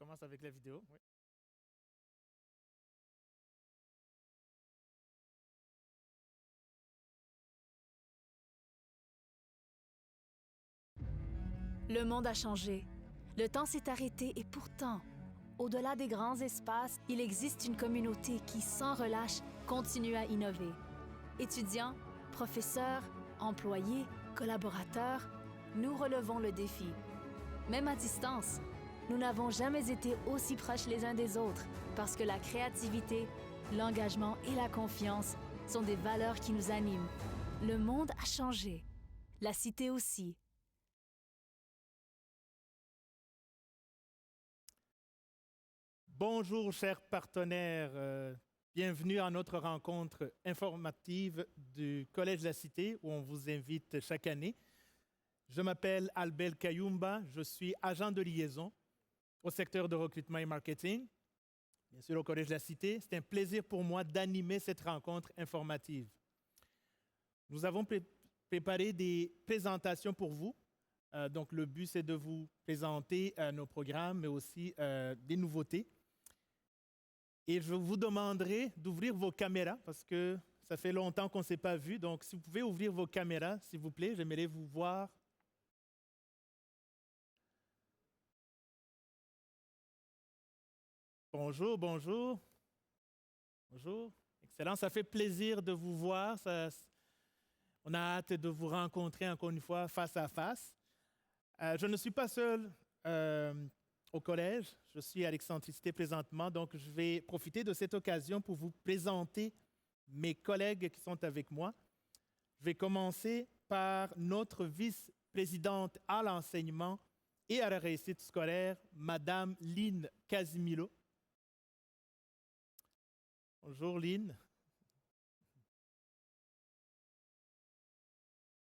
commence avec la vidéo. Oui. Le monde a changé. Le temps s'est arrêté et pourtant, au-delà des grands espaces, il existe une communauté qui, sans relâche, continue à innover. Étudiants, professeurs, employés, collaborateurs, nous relevons le défi. Même à distance, nous n'avons jamais été aussi proches les uns des autres parce que la créativité, l'engagement et la confiance sont des valeurs qui nous animent. Le monde a changé. La cité aussi. Bonjour, chers partenaires. Bienvenue à notre rencontre informative du Collège de la Cité où on vous invite chaque année. Je m'appelle Albert Kayumba, je suis agent de liaison au secteur de recrutement et marketing, bien sûr au Collège de la Cité. C'est un plaisir pour moi d'animer cette rencontre informative. Nous avons préparé des présentations pour vous. Donc le but, c'est de vous présenter nos programmes, mais aussi des nouveautés. Et je vous demanderai d'ouvrir vos caméras parce que ça fait longtemps qu'on ne s'est pas vu. Donc, si vous pouvez ouvrir vos caméras, s'il vous plaît, j'aimerais vous voir. Bonjour, bonjour. Bonjour. Excellent, ça fait plaisir de vous voir. On a hâte de vous rencontrer encore une fois face à face. Je ne suis pas seul au collège. Je suis à l'excentricité présentement, donc je vais profiter de cette occasion pour vous présenter mes collègues qui sont avec moi. Je vais commencer par notre vice-présidente à l'enseignement et à la réussite scolaire, Madame Lynn Casimilo. Bonjour Lynn.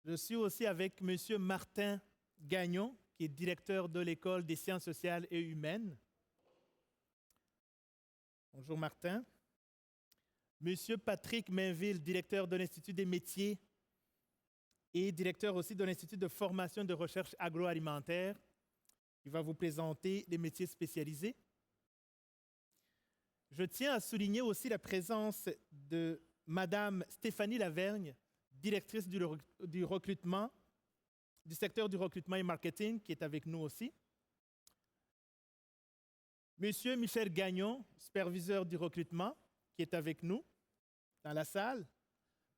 Je suis aussi avec Monsieur Martin Gagnon, qui est directeur de l'École des sciences sociales et humaines. Bonjour Martin. Monsieur Patrick Mainville, directeur de l'Institut des métiers et directeur aussi de l'Institut de formation et de recherche agroalimentaire, qui va vous présenter les métiers spécialisés. Je tiens à souligner aussi la présence de Madame Stéphanie Lavergne, directrice du recrutement, du secteur du recrutement et marketing, qui est avec nous aussi. Monsieur Michel Gagnon, superviseur du recrutement, qui est avec nous dans la salle.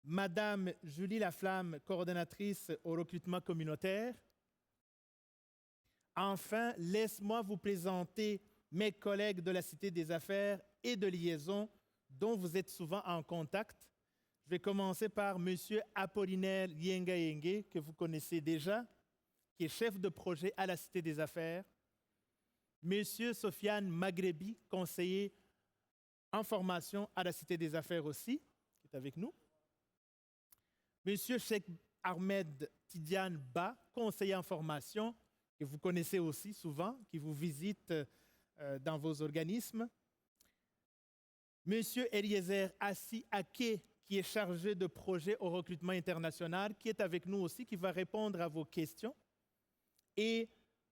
Madame Julie Laflamme, coordonnatrice au recrutement communautaire. Enfin, laisse-moi vous présenter mes collègues de la Cité des Affaires et de liaison dont vous êtes souvent en contact. Je vais commencer par Monsieur Apollinaire Yenga, que vous connaissez déjà, qui est chef de projet à la Cité des Affaires. Monsieur Sofiane Maghrebi, conseiller en formation à la Cité des Affaires aussi, qui est avec nous. Monsieur Cheikh Ahmed Tidiane Ba, conseiller en formation, que vous connaissez aussi souvent, qui vous visite dans vos organismes. Monsieur Eliezer Assi Ake, qui est chargé de projet au recrutement international, qui est avec nous aussi, qui va répondre à vos questions. Et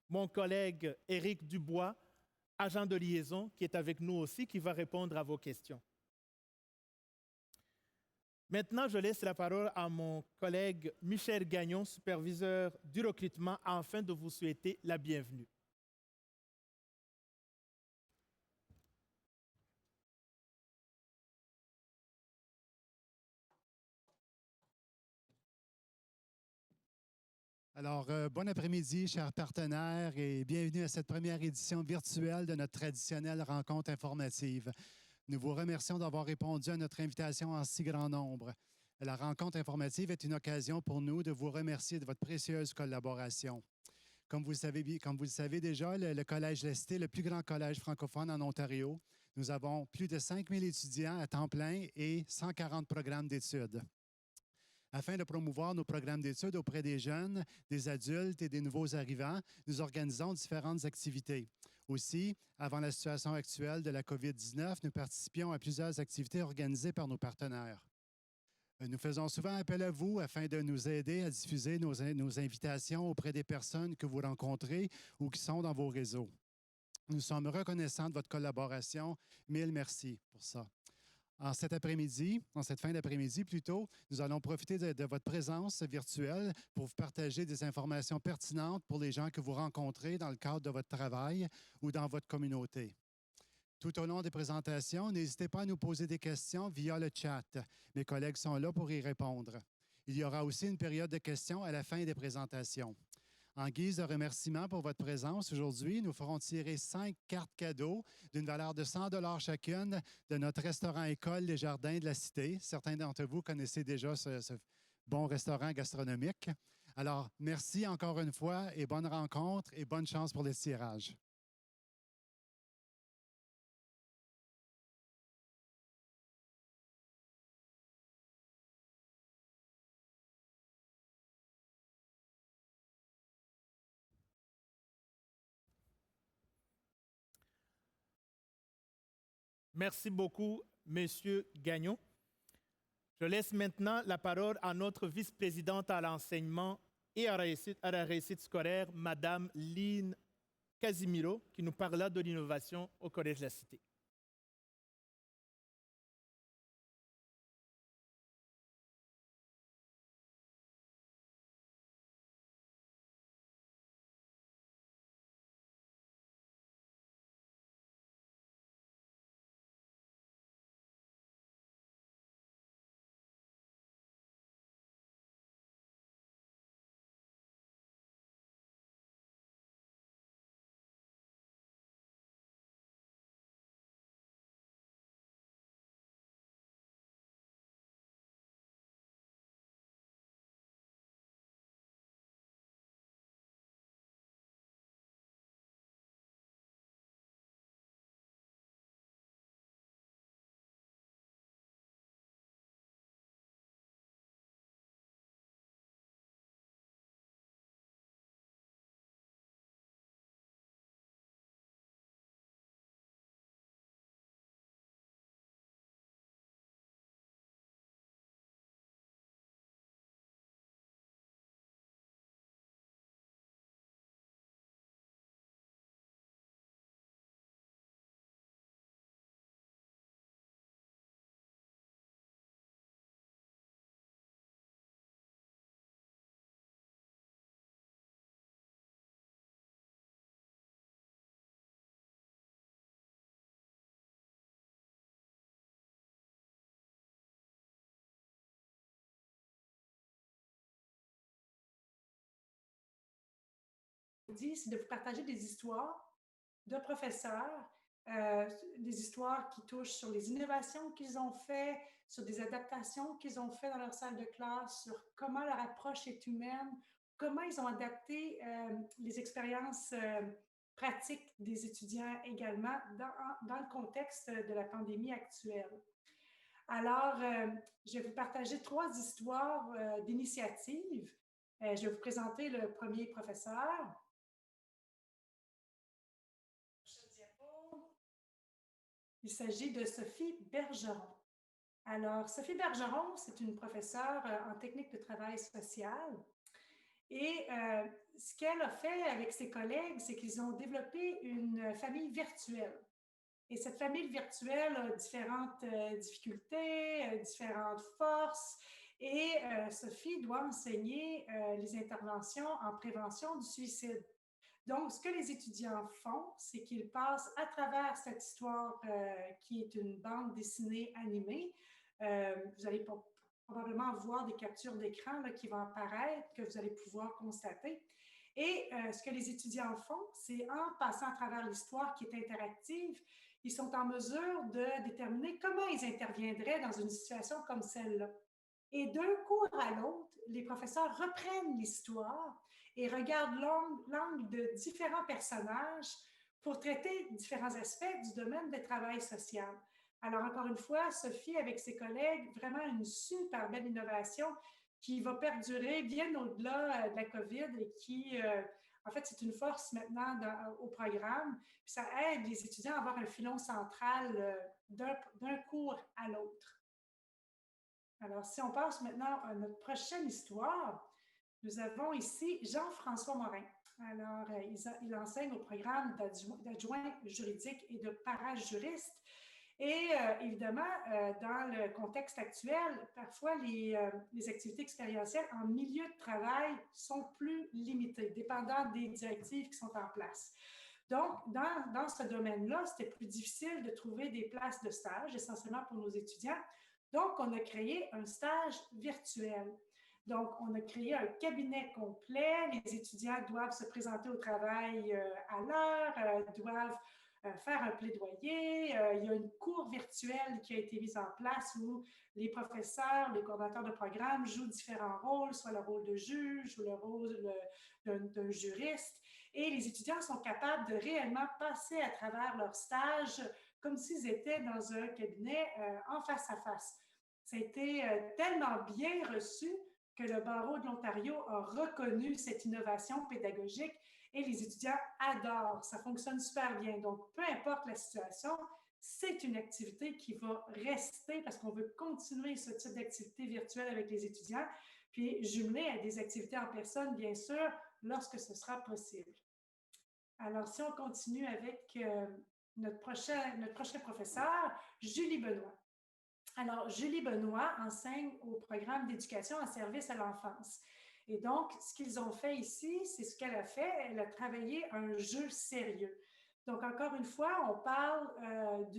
mon collègue Éric Dubois, agent de liaison, qui est avec nous aussi, qui va répondre à vos questions. Maintenant, je laisse la parole à mon collègue Michel Gagnon, superviseur du recrutement, afin de vous souhaiter la bienvenue. Alors, bon après-midi, chers partenaires, et bienvenue à cette première édition virtuelle de notre traditionnelle rencontre informative. Nous vous remercions d'avoir répondu à notre invitation en si grand nombre. La rencontre informative est une occasion pour nous de vous remercier de votre précieuse collaboration. Comme vous le savez déjà, le Collège de la Cité est le plus grand collège francophone en Ontario. Nous avons plus de 5000 étudiants à temps plein et 140 programmes d'études. Afin de promouvoir nos programmes d'études auprès des jeunes, des adultes et des nouveaux arrivants, nous organisons différentes activités. Aussi, avant la situation actuelle de la COVID-19, nous participions à plusieurs activités organisées par nos partenaires. Nous faisons souvent appel à vous afin de nous aider à diffuser nos invitations auprès des personnes que vous rencontrez ou qui sont dans vos réseaux. Nous sommes reconnaissants de votre collaboration. Mille merci pour ça. En cette fin d'après-midi plutôt, nous allons profiter de votre présence virtuelle pour vous partager des informations pertinentes pour les gens que vous rencontrez dans le cadre de votre travail ou dans votre communauté. Tout au long des présentations, n'hésitez pas à nous poser des questions via le chat. Mes collègues sont là pour y répondre. Il y aura aussi une période de questions à la fin des présentations. En guise de remerciement pour votre présence aujourd'hui, nous ferons tirer 5 cartes cadeaux d'une valeur de 100 $ chacune de notre restaurant-école Les Jardins de la Cité. Certains d'entre vous connaissez déjà ce bon restaurant gastronomique. Alors, merci encore une fois et bonne rencontre et bonne chance pour le tirage. Merci beaucoup, Monsieur Gagnon. Je laisse maintenant la parole à notre vice-présidente à l'enseignement et à la réussite scolaire, Madame Lynn Casimiro, qui nous parlera de l'innovation au Collège de la Cité. C'est de vous partager des histoires de professeurs, des histoires qui touchent sur les innovations qu'ils ont faites, sur des adaptations qu'ils ont faites dans leur salle de classe, sur comment leur approche est humaine, comment ils ont adapté les expériences pratiques des étudiants également dans le contexte de la pandémie actuelle. Alors, je vais vous partager 3 histoires d'initiatives. Je vais vous présenter le premier professeur. Il s'agit de Sophie Bergeron. Alors, Sophie Bergeron, c'est une professeure en technique de travail social. Et ce qu'elle a fait avec ses collègues, c'est qu'ils ont développé une famille virtuelle. Et cette famille virtuelle a différentes difficultés, différentes forces. Et Sophie doit enseigner les interventions en prévention du suicide. Donc, ce que les étudiants font, c'est qu'ils passent à travers cette histoire qui est une bande dessinée animée. Vous allez probablement voir des captures d'écran qui vont apparaître, que vous allez pouvoir constater. Et ce que les étudiants font, c'est en passant à travers l'histoire qui est interactive, ils sont en mesure de déterminer comment ils interviendraient dans une situation comme celle-là. Et d'un cours à l'autre, les professeurs reprennent l'histoire et regardent l'angle de différents personnages pour traiter différents aspects du domaine du travail social. Alors, encore une fois, Sophie, avec ses collègues, vraiment une super belle innovation qui va perdurer bien au-delà de la COVID et qui, en fait, c'est une force maintenant au programme. Puis ça aide les étudiants à avoir un filon central d'un cours à l'autre. Alors, si on passe maintenant à notre prochaine histoire, nous avons ici Jean-François Morin. Alors, il enseigne au programme d'adjoint juridique et de parajuriste. Et évidemment, dans le contexte actuel, parfois les activités expérientielles en milieu de travail sont plus limitées, dépendant des directives qui sont en place. Donc, dans ce domaine-là, c'était plus difficile de trouver des places de stage, essentiellement pour nos étudiants. Donc, on a créé un stage virtuel. Donc, on a créé un cabinet complet. Les étudiants doivent se présenter au travail à l'heure, doivent faire un plaidoyer. Il y a une cour virtuelle qui a été mise en place où les professeurs, les coordonnateurs de programme jouent différents rôles, soit le rôle de juge ou le rôle d'un juriste. Et les étudiants sont capables de réellement passer à travers leur stage comme s'ils étaient dans un cabinet en face à face. Ça a été tellement bien reçu que le barreau de l'Ontario a reconnu cette innovation pédagogique et les étudiants adorent. Ça fonctionne super bien. Donc, peu importe la situation, c'est une activité qui va rester parce qu'on veut continuer ce type d'activité virtuelle avec les étudiants, puis jumeler à des activités en personne, bien sûr, lorsque ce sera possible. Alors, si on continue avec notre prochain professeur, Julie Benoît. Alors, Julie Benoît enseigne au programme d'éducation en service à l'enfance. Et donc, ce qu'ils ont fait ici, c'est ce qu'elle a fait. Elle a travaillé un jeu sérieux. Donc, encore une fois, on parle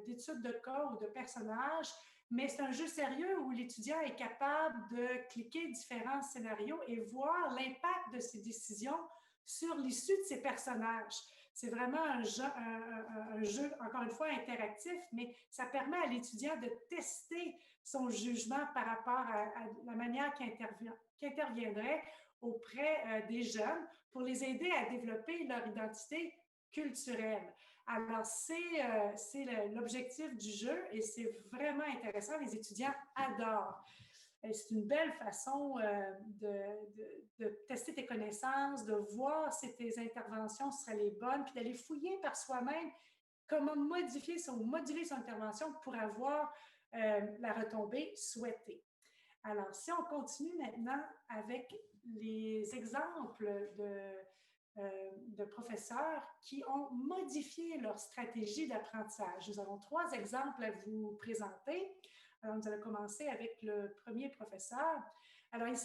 d'études de cas ou de personnages, mais c'est un jeu sérieux où l'étudiant est capable de cliquer différents scénarios et voir l'impact de ses décisions sur l'issue de ces personnages. C'est vraiment un jeu, encore une fois, interactif, mais ça permet à l'étudiant de tester son jugement par rapport à la manière qu'il interviendrait auprès des jeunes pour les aider à développer leur identité culturelle. Alors, c'est l'objectif du jeu et c'est vraiment intéressant. Les étudiants adorent. C'est une belle façon de tester tes connaissances, de voir si tes interventions seraient les bonnes, puis d'aller fouiller par soi-même comment moduler son intervention pour avoir la retombée souhaitée. Alors, si on continue maintenant avec les exemples de professeurs qui ont modifié leur stratégie d'apprentissage. Nous avons 3 exemples à vous présenter. Alors, nous allons commencer avec le premier professeur. Alors, il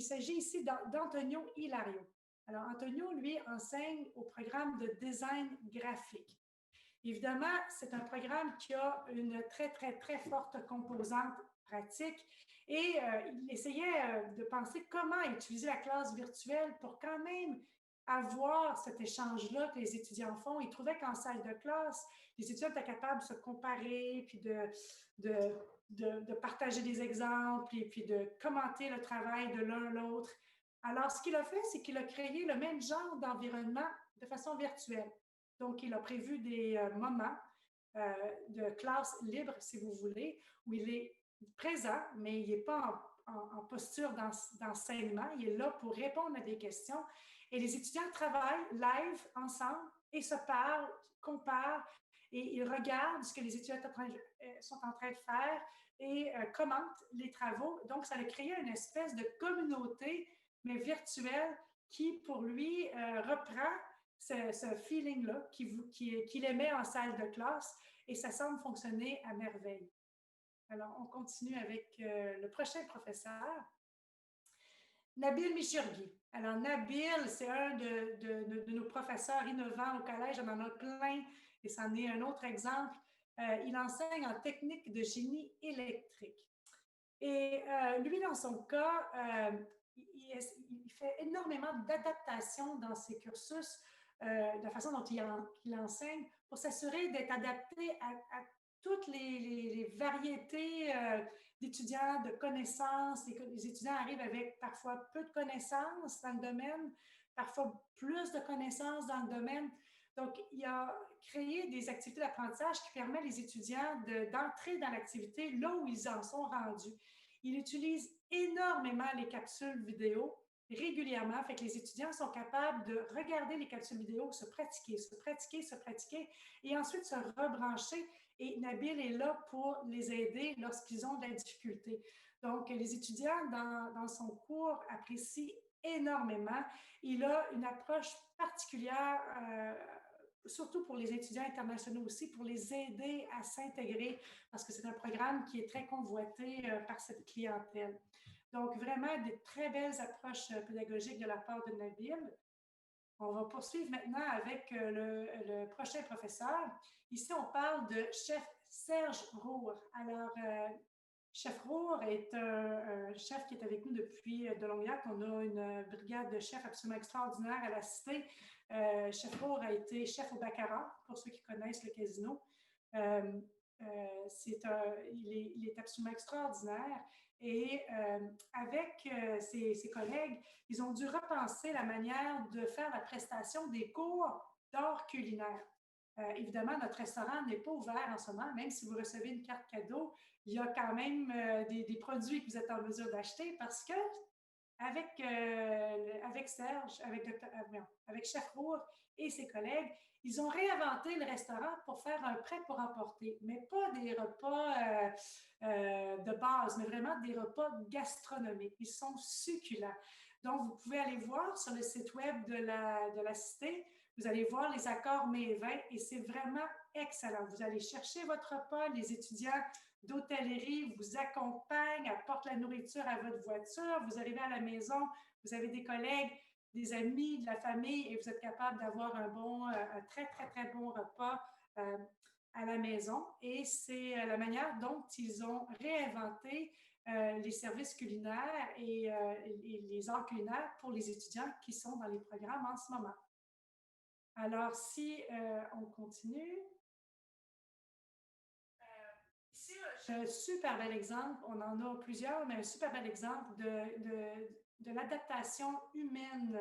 s'agit ici d'Antonio Hilario. Alors, Antonio, lui, enseigne au programme de design graphique. Évidemment, c'est un programme qui a une très, très, très forte composante pratique et il essayait de penser comment utiliser la classe virtuelle pour quand même avoir cet échange-là que les étudiants font. Il trouvait qu'en salle de classe, les étudiants étaient capables de se comparer, puis de partager des exemples et puis de commenter le travail de l'un l'autre. Alors, ce qu'il a fait, c'est qu'il a créé le même genre d'environnement de façon virtuelle. Donc, il a prévu des moments de classe libre, si vous voulez, où il est présent, mais il n'est pas en posture d'enseignement. Il est là pour répondre à des questions. Et les étudiants travaillent live ensemble et se parlent, comparent et ils regardent ce que les étudiants sont en train de faire et commentent les travaux. Donc, ça a créé une espèce de communauté, mais virtuelle, qui, pour lui, reprend ce feeling-là qu'il aimait en salle de classe et ça semble fonctionner à merveille. Alors, on continue avec le prochain professeur, Nabil Michurgui. Alors, Nabil, c'est un de nos professeurs innovants au collège. On en a plein et c'en est un autre exemple. Il enseigne en technique de génie électrique. Et lui, dans son cas, il fait énormément d'adaptations dans ses cursus, de la façon dont il enseigne, pour s'assurer d'être adapté à toutes les variétés d'étudiants, de connaissances. Les étudiants arrivent avec parfois peu de connaissances dans le domaine, parfois plus de connaissances dans le domaine. Donc, il a créé des activités d'apprentissage qui permettent les étudiants d'entrer dans l'activité là où ils en sont rendus. Il utilise énormément les capsules vidéo régulièrement, fait que les étudiants sont capables de regarder les capsules vidéo, se pratiquer et ensuite se rebrancher. Et Nabil est là pour les aider lorsqu'ils ont de la difficulté. Donc, les étudiants dans son cours apprécient énormément. Il a une approche particulière, surtout pour les étudiants internationaux aussi, pour les aider à s'intégrer, parce que c'est un programme qui est très convoité par cette clientèle. Donc, vraiment, des très belles approches pédagogiques de la part de Nabil. On va poursuivre maintenant avec le prochain professeur. Ici, on parle de chef Serge Roure. Alors, chef Roure est un chef qui est avec nous depuis de longue date. On a une brigade de chefs absolument extraordinaire à la Cité. Chef Roure a été chef au Baccarat, pour ceux qui connaissent le casino. Il est absolument extraordinaire. Et avec ses collègues, ils ont dû repenser la manière de faire la prestation des cours d'art culinaire. Évidemment, notre restaurant n'est pas ouvert en ce moment, même si vous recevez une carte cadeau, il y a quand même des produits que vous êtes en mesure d'acheter parce que avec Serge, avec Chef Roure et ses collègues, ils ont réinventé le restaurant pour faire un prêt pour emporter, mais pas des repas de base, mais vraiment des repas gastronomiques. Ils sont succulents. Donc, vous pouvez aller voir sur le site web de la Cité, vous allez voir les accords mets et vins et c'est vraiment excellent. Vous allez chercher votre repas, les étudiants d'hôtellerie vous accompagnent, apportent la nourriture à votre voiture, vous arrivez à la maison, vous avez des collègues, des amis, de la famille et vous êtes capable d'avoir un très, très, très bon repas à la maison. Et c'est la manière dont ils ont réinventé les services culinaires et les arts culinaires pour les étudiants qui sont dans les programmes en ce moment. Alors, si on continue. Ici, j'ai un super bel exemple, on en a plusieurs, mais un super bel exemple de l'adaptation humaine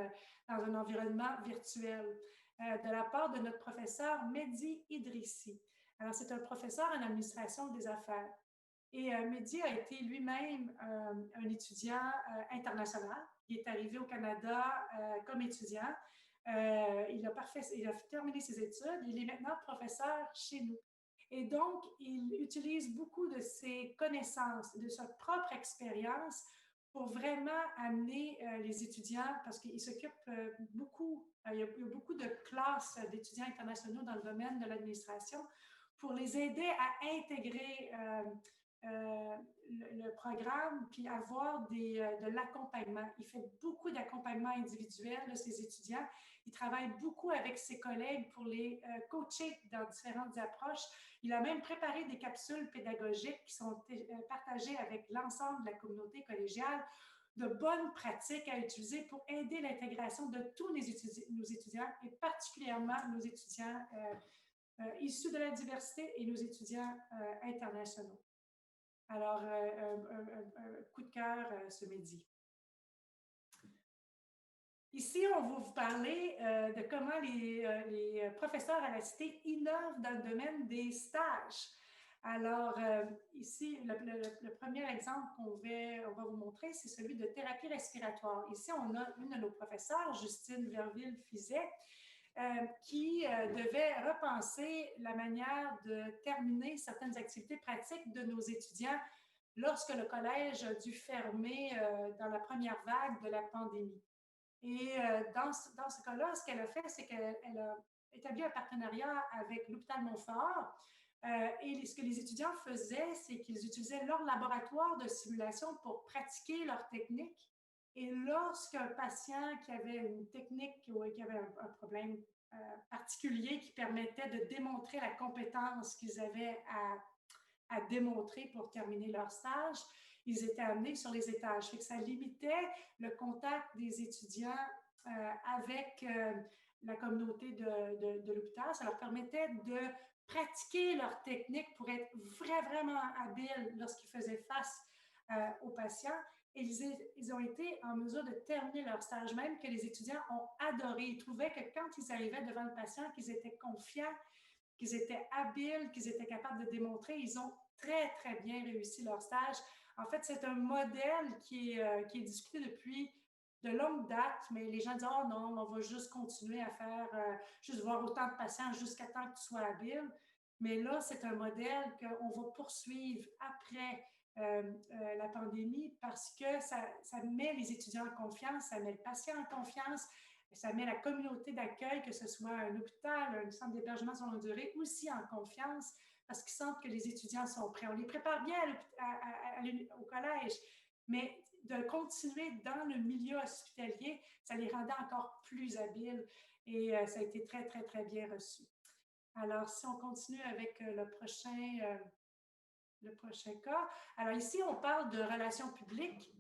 dans un environnement virtuel de la part de notre professeur Mehdi Idrissi. Alors, c'est un professeur en administration des affaires. Et Mehdi a été lui-même un étudiant international. Il est arrivé au Canada comme étudiant. Il a terminé ses études. Il est maintenant professeur chez nous. Et donc, il utilise beaucoup de ses connaissances, de sa propre expérience pour vraiment amener les étudiants, parce qu'il s'occupe beaucoup, il y a beaucoup de classes d'étudiants internationaux dans le domaine de l'administration, pour les aider à intégrer le programme, puis avoir de l'accompagnement. Il fait beaucoup d'accompagnement individuel de ses étudiants. Il travaille beaucoup avec ses collègues pour les coacher dans différentes approches. Il a même préparé des capsules pédagogiques qui sont partagées avec l'ensemble de la communauté collégiale, de bonnes pratiques à utiliser pour aider l'intégration de tous nos étudiants et particulièrement nos étudiants issus de la diversité et nos étudiants internationaux. Alors, un coup de cœur ce midi. Ici, on va vous parler de comment les professeurs à la Cité innovent dans le domaine des stages. Alors, ici, le premier exemple qu'on va vous montrer, c'est celui de thérapie respiratoire. Ici, on a une de nos professeurs, Justine Verville-Fizet, qui devait repenser la manière de terminer certaines activités pratiques de nos étudiants lorsque le collège a dû fermer dans la première vague de la pandémie. Et dans ce cas-là, ce qu'elle a fait, c'est qu'elle a établi un partenariat avec l'hôpital Montfort. Et ce que les étudiants faisaient, c'est qu'ils utilisaient leur laboratoire de simulation pour pratiquer leur technique. Et lorsqu'un patient qui avait une technique ou qui avait un problème particulier qui permettait de démontrer la compétence qu'ils avaient à démontrer pour terminer leur stage, ils étaient amenés sur les étages. Fait que ça limitait le contact des étudiants avec la communauté de l'hôpital. Ça leur permettait de pratiquer leur technique pour être vraiment habiles lorsqu'ils faisaient face aux patients. Et ils ont été en mesure de terminer leur stage, même que les étudiants ont adoré. Ils trouvaient que quand ils arrivaient devant le patient, qu'ils étaient confiants, qu'ils étaient habiles, qu'ils étaient capables de démontrer. Ils ont très, très bien réussi leur stage. En fait, c'est un modèle qui est discuté depuis de longue date, mais les gens disent « Oh non, on va juste continuer à faire, juste voir autant de patients jusqu'à temps que tu sois habile. » Mais là, c'est un modèle qu'on va poursuivre après la pandémie parce que ça met les étudiants en confiance, ça met le patient en confiance, ça met la communauté d'accueil, que ce soit un hôpital, un centre d'hébergement sur longue durée, aussi en confiance parce qu'ils sentent que les étudiants sont prêts. On les prépare bien au collège, mais de continuer dans le milieu hospitalier, ça les rendait encore plus habiles et ça a été très, très, très bien reçu. Alors, si on continue avec le prochain cas. Alors ici, on parle de relations publiques.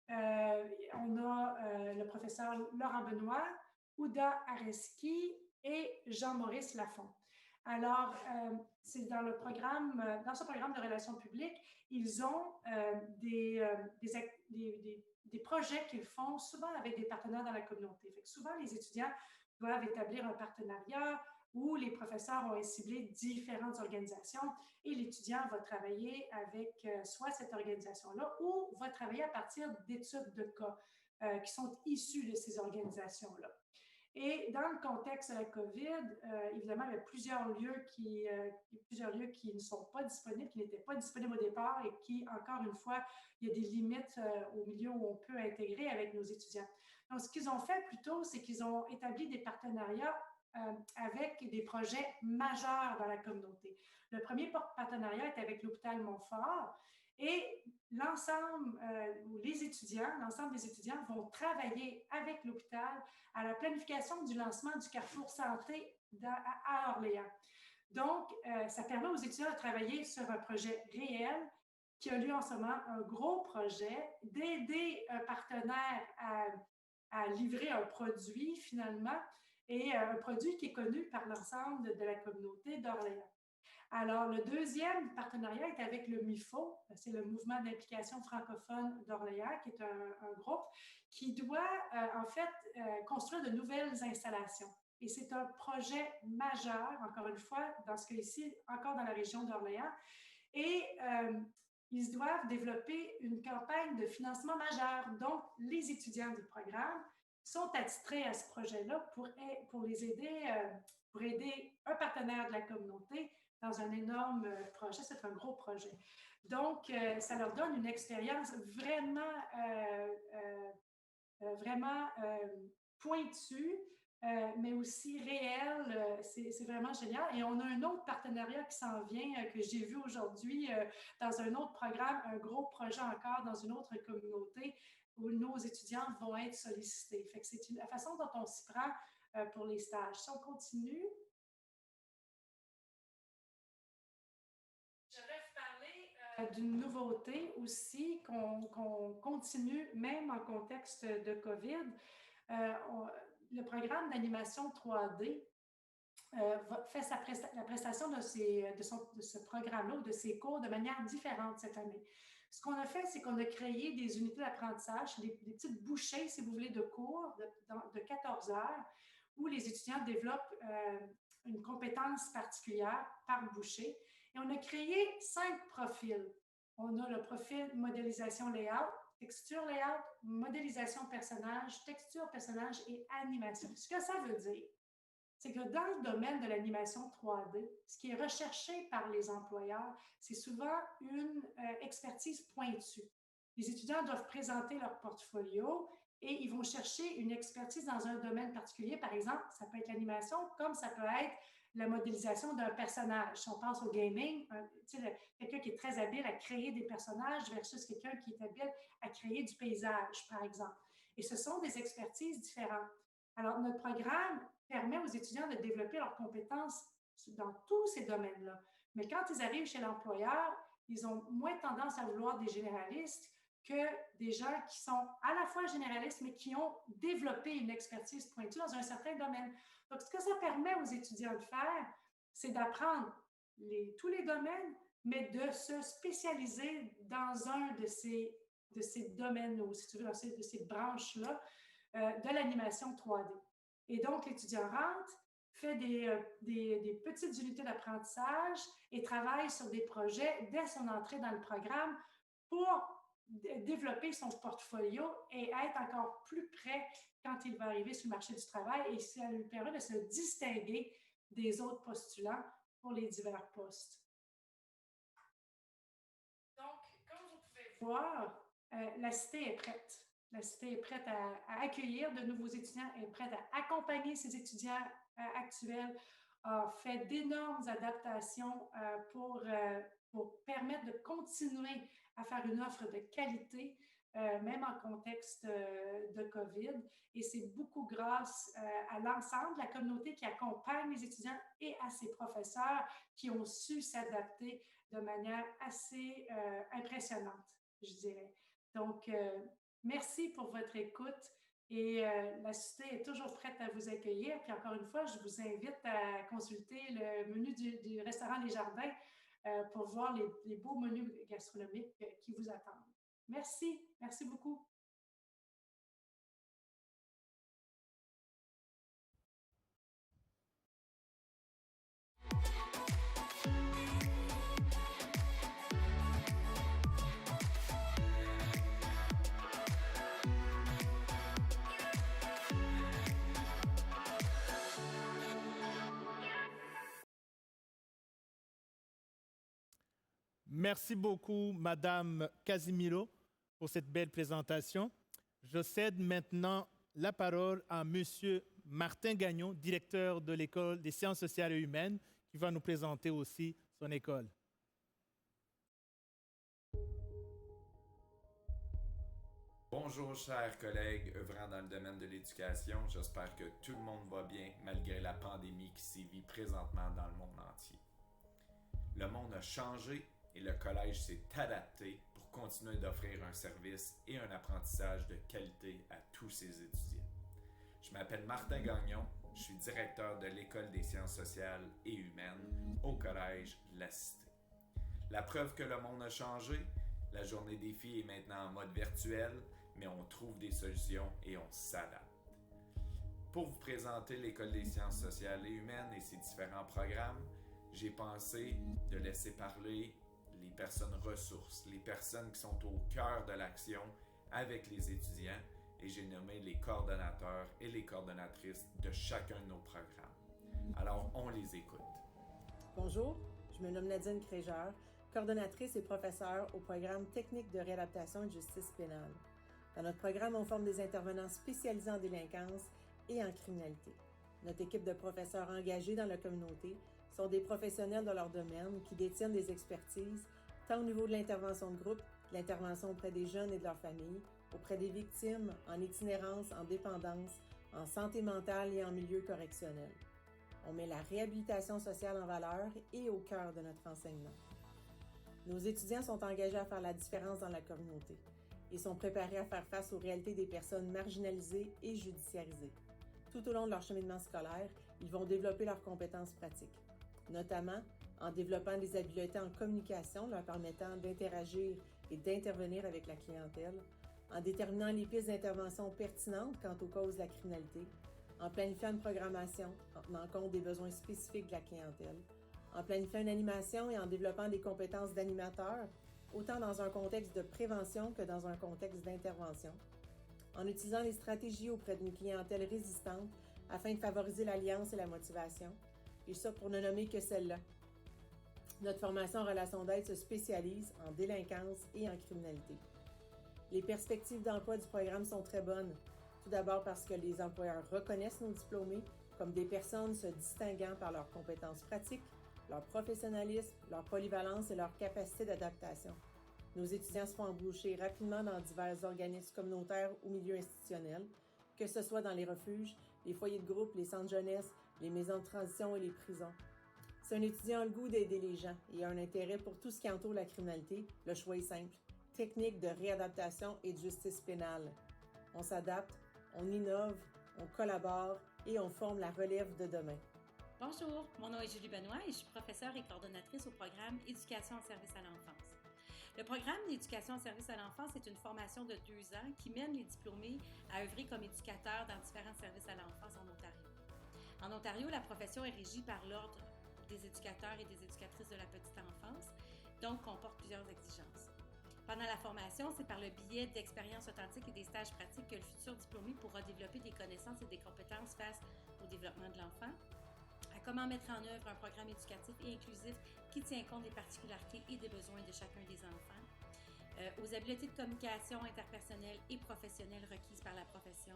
On a le professeur Laurent Benoît, Ouda Areski et Jean-Maurice Lafont. Alors, c'est dans ce programme de relations publiques, ils ont des projets qu'ils font souvent avec des partenaires dans la communauté. Fait que souvent, les étudiants doivent établir un partenariat où les professeurs ont ciblé différentes organisations et l'étudiant va travailler avec soit cette organisation-là ou va travailler à partir d'études de cas qui sont issues de ces organisations-là. Et dans le contexte de la COVID, évidemment, il y a plusieurs lieux qui ne sont pas disponibles, qui n'étaient pas disponibles au départ et qui, encore une fois, il y a des limites au milieu où on peut intégrer avec nos étudiants. Donc, ce qu'ils ont fait plutôt, c'est qu'ils ont établi des partenariats avec des projets majeurs dans la communauté. Le premier partenariat est avec l'hôpital Montfort et l'ensemble des étudiants vont travailler avec l'hôpital à la planification du lancement du Carrefour Santé à Orléans. Donc, ça permet aux étudiants de travailler sur un projet réel qui a lieu en ce moment, un gros projet, d'aider un partenaire à livrer un produit finalement, et un produit qui est connu par l'ensemble de la communauté d'Orléans. Alors, le deuxième partenariat est avec le MIFO, c'est le Mouvement d'implication francophone d'Orléans, qui est un groupe qui doit en fait construire de nouvelles installations. Et c'est un projet majeur, encore une fois, dans ce cas-ci, encore dans la région d'Orléans. Et ils doivent développer une campagne de financement majeur. Donc, les étudiants du programme sont attitrés à ce projet-là pour les aider, pour aider un partenaire de la communauté dans un énorme projet. C'est un gros projet. Donc, ça leur donne une expérience vraiment, vraiment pointue, mais aussi réelle. C'est vraiment génial. Et on a un autre partenariat qui s'en vient, que j'ai vu aujourd'hui dans un autre programme, un gros projet encore dans une autre communauté, où nos étudiants vont être sollicités. Fait que c'est la façon dont on s'y prend pour les stages. Si on continue. Je vais vous parler d'une nouveauté aussi qu'on continue, même en contexte de COVID. Le programme d'animation 3D fait la prestation de ce programme-là ou de ces cours de manière différente cette année. Ce qu'on a fait, c'est qu'on a créé des unités d'apprentissage, des petites bouchées, si vous voulez, de cours de 14 heures où les étudiants développent une compétence particulière par bouchée. Et on a créé 5 profils. On a le profil modélisation layout, texture layout, modélisation personnage, texture personnage et animation. Ce que ça veut dire, c'est que dans le domaine de l'animation 3D, ce qui est recherché par les employeurs, c'est souvent une expertise pointue. Les étudiants doivent présenter leur portfolio et ils vont chercher une expertise dans un domaine particulier. Par exemple, ça peut être l'animation, comme ça peut être la modélisation d'un personnage. Si on pense au gaming, quelqu'un qui est très habile à créer des personnages versus quelqu'un qui est habile à créer du paysage, par exemple. Et ce sont des expertises différentes. Alors, notre programme permet aux étudiants de développer leurs compétences dans tous ces domaines-là. Mais quand ils arrivent chez l'employeur, ils ont moins tendance à vouloir des généralistes que des gens qui sont à la fois généralistes, mais qui ont développé une expertise pointue dans un certain domaine. Donc, ce que ça permet aux étudiants de faire, c'est d'apprendre tous les domaines, mais de se spécialiser dans un de ces domaines, ou si tu veux, dans de ces branches-là de l'animation 3D. Et donc, l'étudiant rentre, fait des petites unités d'apprentissage et travaille sur des projets dès son entrée dans le programme pour développer son portfolio et être encore plus prêt quand il va arriver sur le marché du travail, et ça lui permet de se distinguer des autres postulants pour les divers postes. Donc, comme vous voir, la Cité est prête. La Cité est prête à accueillir de nouveaux étudiants, est prête à accompagner ses étudiants actuels, a fait d'énormes adaptations pour permettre de continuer à faire une offre de qualité, même en contexte de COVID. Et c'est beaucoup grâce à l'ensemble de la communauté qui accompagne les étudiants et à ses professeurs qui ont su s'adapter de manière assez impressionnante, je dirais. Donc, merci pour votre écoute et la Cité est toujours prête à vous accueillir. Puis encore une fois, je vous invite à consulter le menu du restaurant Les Jardins pour voir les beaux menus gastronomiques qui vous attendent. Merci, merci beaucoup. Merci beaucoup, Madame Casimiro, pour cette belle présentation. Je cède maintenant la parole à Monsieur Martin Gagnon, directeur de l'École des sciences sociales et humaines, qui va nous présenter aussi son école. Bonjour, chers collègues œuvrant dans le domaine de l'éducation. J'espère que tout le monde va bien malgré la pandémie qui sévit présentement dans le monde entier. Le monde a changé et le collège s'est adapté pour continuer d'offrir un service et un apprentissage de qualité à tous ses étudiants. Je m'appelle Martin Gagnon, je suis directeur de l'École des sciences sociales et humaines au Collège La Cité. La preuve que le monde a changé, la journée des filles est maintenant en mode virtuel, mais on trouve des solutions et on s'adapte. Pour vous présenter l'École des sciences sociales et humaines et ses différents programmes, j'ai pensé de laisser parler les personnes ressources, les personnes qui sont au cœur de l'action avec les étudiants, et j'ai nommé les coordonnateurs et les coordonnatrices de chacun de nos programmes. Alors, on les écoute. Bonjour, je me nomme Nadine Crégeur, coordonnatrice et professeure au programme Technique de réadaptation et de justice pénale. Dans notre programme, on forme des intervenants spécialisés en délinquance et en criminalité. Notre équipe de professeurs engagés dans la communauté sont des professionnels de leur domaine qui détiennent des expertises tant au niveau de l'intervention de groupe, de l'intervention auprès des jeunes et de leurs familles, auprès des victimes, en itinérance, en dépendance, en santé mentale et en milieu correctionnel. On met la réhabilitation sociale en valeur et au cœur de notre enseignement. Nos étudiants sont engagés à faire la différence dans la communauté. Ils sont préparés à faire face aux réalités des personnes marginalisées et judiciarisées. Tout au long de leur cheminement scolaire, ils vont développer leurs compétences pratiques, notamment en développant des habiletés en communication leur permettant d'interagir et d'intervenir avec la clientèle, en déterminant les pistes d'intervention pertinentes quant aux causes de la criminalité, en planifiant une programmation en tenant compte des besoins spécifiques de la clientèle, en planifiant une animation et en développant des compétences d'animateur, autant dans un contexte de prévention que dans un contexte d'intervention, en utilisant les stratégies auprès d'une clientèle résistante afin de favoriser l'alliance et la motivation, et ça pour ne nommer que celle-là. Notre formation en relation d'aide se spécialise en délinquance et en criminalité. Les perspectives d'emploi du programme sont très bonnes. Tout d'abord parce que les employeurs reconnaissent nos diplômés comme des personnes se distinguant par leurs compétences pratiques, leur professionnalisme, leur polyvalence et leur capacité d'adaptation. Nos étudiants se font embaucher rapidement dans divers organismes communautaires ou milieux institutionnels, que ce soit dans les refuges, les foyers de groupe, les centres jeunesse, les maisons de transition et les prisons. Si un étudiant a le goût d'aider les gens et a un intérêt pour tout ce qui entoure la criminalité, le choix est simple. Technique de réadaptation et de justice pénale. On s'adapte, on innove, on collabore et on forme la relève de demain. Bonjour, mon nom est Julie Benoît et je suis professeure et coordonnatrice au programme Éducation en service à l'enfance. Le programme d'Éducation en service à l'enfance est une formation de 2 ans qui mène les diplômés à œuvrer comme éducateurs dans différents services à l'enfance en Ontario. En Ontario, la profession est régie par l'Ordre des éducateurs et des éducatrices de la petite enfance, donc comporte plusieurs exigences. Pendant la formation, c'est par le biais d'expériences authentiques et des stages pratiques que le futur diplômé pourra développer des connaissances et des compétences face au développement de l'enfant, à comment mettre en œuvre un programme éducatif et inclusif qui tient compte des particularités et des besoins de chacun des enfants, aux habiletés de communication interpersonnelle et professionnelle requises par la profession,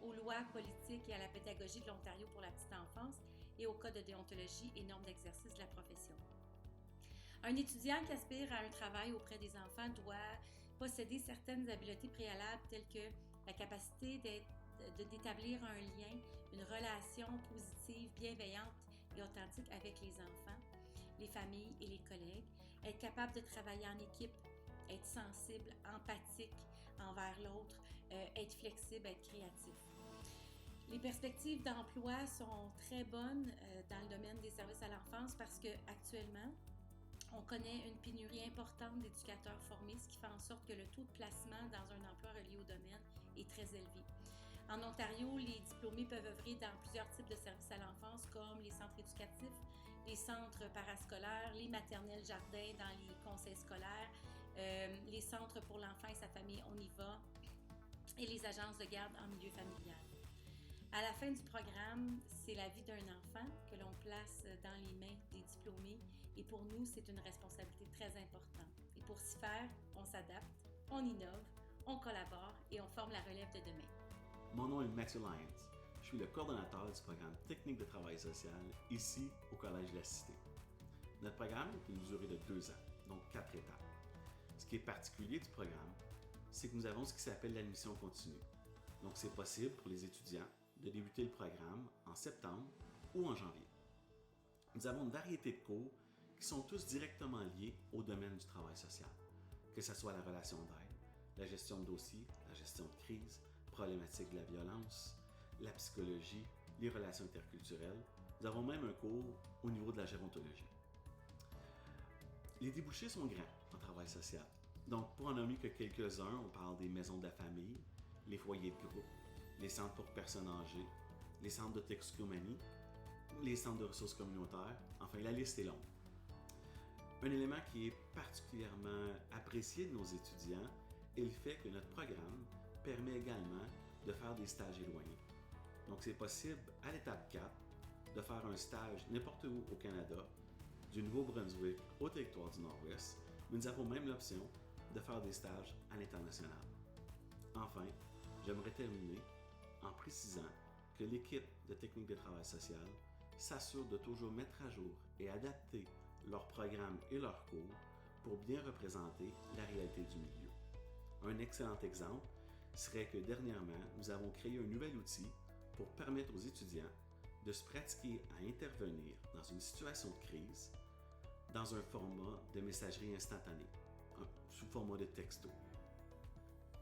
aux lois politiques et à la pédagogie de l'Ontario pour la petite enfance et au code de déontologie et normes d'exercice de la profession. Un étudiant qui aspire à un travail auprès des enfants doit posséder certaines habiletés préalables telles que la capacité d'établir un lien, une relation positive, bienveillante et authentique avec les enfants, les familles et les collègues, être capable de travailler en équipe, être sensible, empathique envers l'autre, être flexible, être créatif. Les perspectives d'emploi sont très bonnes dans le domaine des services à l'enfance parce qu'actuellement, on connaît une pénurie importante d'éducateurs formés, ce qui fait en sorte que le taux de placement dans un emploi relié au domaine est très élevé. En Ontario, les diplômés peuvent œuvrer dans plusieurs types de services à l'enfance, comme les centres éducatifs, les centres parascolaires, les maternelles jardins dans les conseils scolaires, les centres pour l'enfant et sa famille On y va et les agences de garde en milieu familial. À la fin du programme, c'est la vie d'un enfant que l'on place dans les mains des diplômés et pour nous, c'est une responsabilité très importante. Et pour s'y faire, on s'adapte, on innove, on collabore et on forme la relève de demain. Mon nom est Matthew Lyons. Je suis le coordonnateur du programme Technique de travail social ici au Collège de la Cité. Notre programme est une durée de 2 ans, donc 4 étapes. Ce qui est particulier du programme, c'est que nous avons ce qui s'appelle l'admission continue. Donc c'est possible pour les étudiants de débuter le programme en septembre ou en janvier. Nous avons une variété de cours qui sont tous directement liés au domaine du travail social, que ce soit la relation d'aide, la gestion de dossiers, la gestion de crise, problématiques de la violence, la psychologie, les relations interculturelles. Nous avons même un cours au niveau de la gérontologie. Les débouchés sont grands en travail social. Donc, pour en nommer que quelques-uns, on parle des maisons de la famille, les foyers de groupe, les centres pour personnes âgées, les centres de toxicomanie, les centres de ressources communautaires, enfin la liste est longue. Un élément qui est particulièrement apprécié de nos étudiants est le fait que notre programme permet également de faire des stages éloignés. Donc c'est possible à l'étape 4 de faire un stage n'importe où au Canada, du Nouveau-Brunswick au territoire du Nord-Ouest, mais nous avons même l'option de faire des stages à l'international. Enfin, j'aimerais terminer en précisant que l'équipe de technique de travail social s'assure de toujours mettre à jour et adapter leurs programmes et leurs cours pour bien représenter la réalité du milieu. Un excellent exemple serait que dernièrement, nous avons créé un nouvel outil pour permettre aux étudiants de se pratiquer à intervenir dans une situation de crise dans un format de messagerie instantanée, sous format de texto.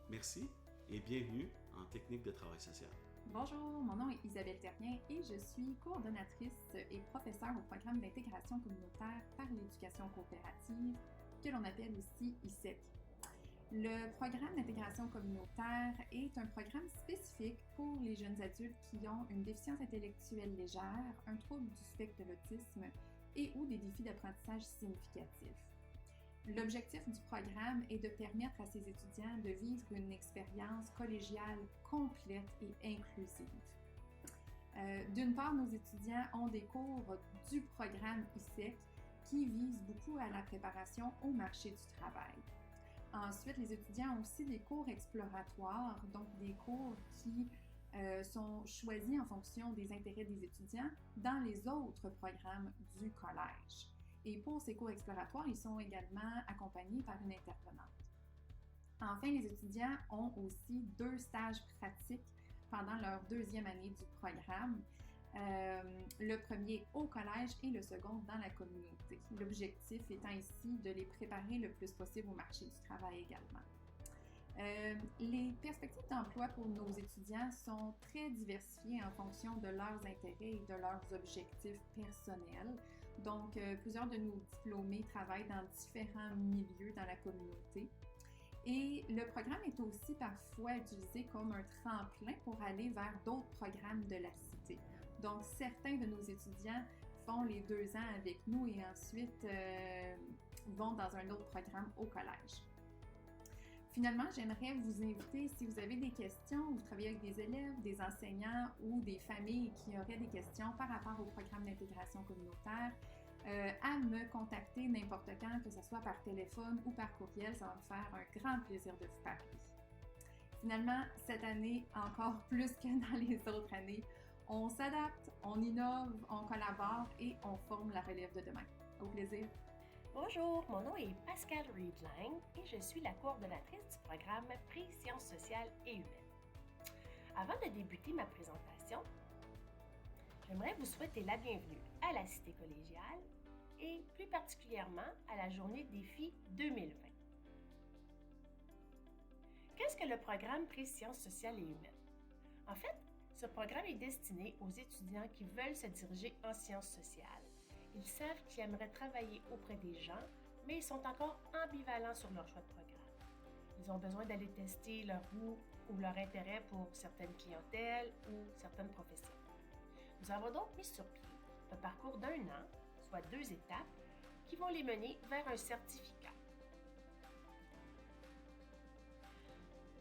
Merci et bienvenue en technique de travail social. Bonjour, mon nom est Isabelle Terrien et je suis coordonnatrice et professeure au programme d'intégration communautaire par l'éducation coopérative, que l'on appelle aussi ISEC. Le programme d'intégration communautaire est un programme spécifique pour les jeunes adultes qui ont une déficience intellectuelle légère, un trouble du spectre de l'autisme et ou des défis d'apprentissage significatifs. L'objectif du programme est de permettre à ces étudiants de vivre une expérience collégiale complète et inclusive. D'une part, nos étudiants ont des cours du programme ISEC qui visent beaucoup à la préparation au marché du travail. Ensuite, les étudiants ont aussi des cours exploratoires, donc des cours qui sont choisis en fonction des intérêts des étudiants dans les autres programmes du collège. Et pour ces cours exploratoires, ils sont également accompagnés par une intervenante. Enfin, les étudiants ont aussi 2 stages pratiques pendant leur 2e année du programme. Le premier au collège et le second dans la communauté. L'objectif étant ici de les préparer le plus possible au marché du travail également. Les perspectives d'emploi pour nos étudiants sont très diversifiées en fonction de leurs intérêts et de leurs objectifs personnels. Donc, plusieurs de nos diplômés travaillent dans différents milieux dans la communauté. Et le programme est aussi parfois utilisé comme un tremplin pour aller vers d'autres programmes de la cité. Donc, certains de nos étudiants font les 2 ans avec nous et ensuite vont dans un autre programme au collège. Finalement, j'aimerais vous inviter, si vous avez des questions, vous travaillez avec des élèves, des enseignants ou des familles qui auraient des questions par rapport au programme d'intégration communautaire, à me contacter n'importe quand, que ce soit par téléphone ou par courriel. Ça va me faire un grand plaisir de vous parler. Finalement, cette année, encore plus que dans les autres années, on s'adapte, on innove, on collabore et on forme la relève de demain. Au plaisir! Bonjour, mon nom est Pascal Reed-Lang et je suis la coordonnatrice du programme Prix Sciences sociales et humaines. Avant de débuter ma présentation, j'aimerais vous souhaiter la bienvenue à la Cité collégiale et plus particulièrement à la Journée Défi 2020. Qu'est-ce que le programme Prix Sciences sociales et humaines? En fait, ce programme est destiné aux étudiants qui veulent se diriger en sciences sociales. Ils savent qu'ils aimeraient travailler auprès des gens, mais ils sont encore ambivalents sur leur choix de programme. Ils ont besoin d'aller tester leur goût ou leur intérêt pour certaines clientèles ou certaines professions. Nous avons donc mis sur pied un parcours d'1 an, soit 2 étapes, qui vont les mener vers un certificat.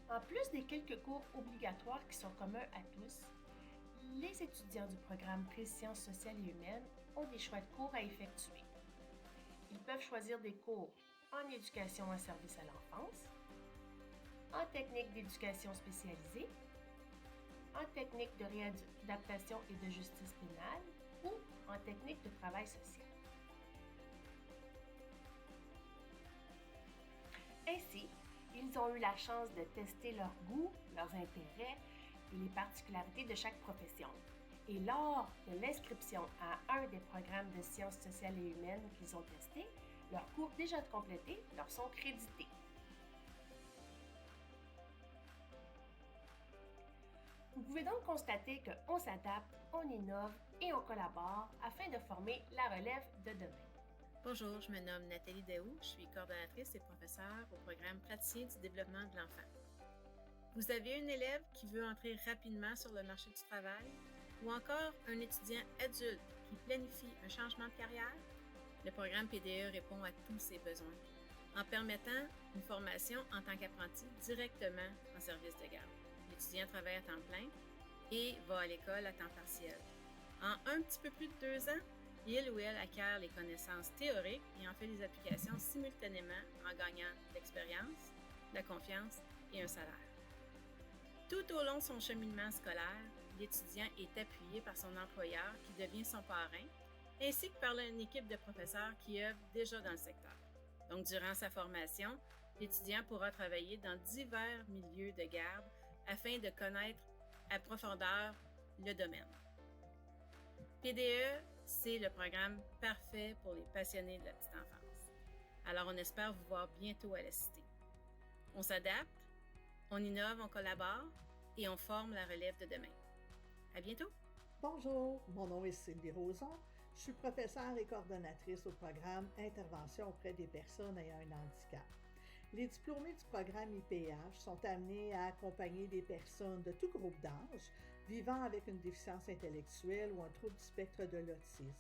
En plus des quelques cours obligatoires qui sont communs à tous, les étudiants du programme Prix Sciences sociales et humaines ont des choix de cours à effectuer. Ils peuvent choisir des cours en éducation en service à l'enfance, en technique d'éducation spécialisée, en technique de réadaptation et de justice pénale ou en technique de travail social. Ainsi, ils ont eu la chance de tester leurs goûts, leurs intérêts et les particularités de chaque profession. Et lors de l'inscription à un des programmes de sciences sociales et humaines qu'ils ont testés, leurs cours déjà complétés leur sont crédités. Vous pouvez donc constater qu'on s'adapte, on innove et on collabore afin de former la relève de demain. Bonjour, je me nomme Nathalie Daou, je suis coordonnatrice et professeure au programme praticien du développement de l'enfant. Vous avez une élève qui veut entrer rapidement sur le marché du travail ou encore un étudiant adulte qui planifie un changement de carrière? Le programme PDE répond à tous ces besoins en permettant une formation en tant qu'apprenti directement en service de garde. L'étudiant travaille à temps plein et va à l'école à temps partiel. En un petit peu plus de 2 ans, il ou elle acquiert les connaissances théoriques et en fait les applications simultanément en gagnant de l'expérience, de la confiance et un salaire. Tout au long de son cheminement scolaire, l'étudiant est appuyé par son employeur qui devient son parrain, ainsi que par une équipe de professeurs qui œuvrent déjà dans le secteur. Donc, durant sa formation, l'étudiant pourra travailler dans divers milieux de garde afin de connaître à profondeur le domaine. PDE, c'est le programme parfait pour les passionnés de la petite enfance. Alors, on espère vous voir bientôt à la Cité. On s'adapte, on innove, on collabore et on forme la relève de demain. À bientôt! Bonjour, mon nom est Sylvie Roson. Je suis professeure et coordonnatrice au programme Intervention auprès des personnes ayant un handicap. Les diplômés du programme IPH sont amenés à accompagner des personnes de tout groupe d'âge vivant avec une déficience intellectuelle ou un trouble du spectre de l'autisme.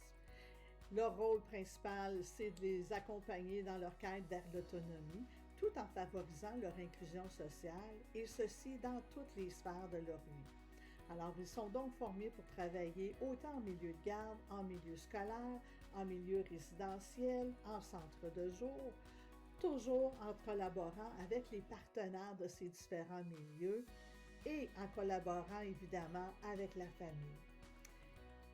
Leur rôle principal, c'est de les accompagner dans leur quête vers l'autonomie, tout en favorisant leur inclusion sociale, et ceci dans toutes les sphères de leur vie. Alors, ils sont donc formés pour travailler autant en milieu de garde, en milieu scolaire, en milieu résidentiel, en centre de jour, toujours en collaborant avec les partenaires de ces différents milieux et en collaborant évidemment avec la famille.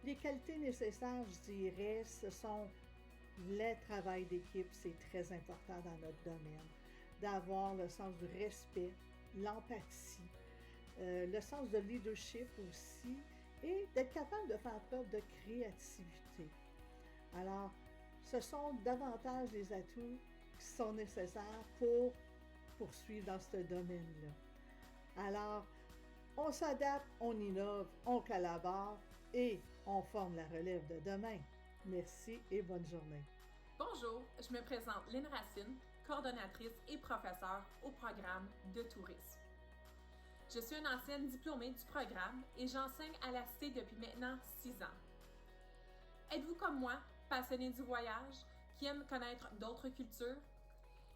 Les qualités nécessaires, je dirais, ce sont le travail d'équipe, c'est très important dans notre domaine, d'avoir le sens du respect, l'empathie, le sens de leadership aussi, et d'être capable de faire preuve de créativité. Alors, ce sont davantage les atouts qui sont nécessaires pour poursuivre dans ce domaine-là. Alors, on s'adapte, on innove, on collabore et on forme la relève de demain. Merci et bonne journée. Bonjour, je me présente Lynn Racine, coordonnatrice et professeure au programme de tourisme. Je suis une ancienne diplômée du programme et j'enseigne à la Cité depuis maintenant 6 ans. Êtes-vous comme moi, passionné du voyage, qui aime connaître d'autres cultures?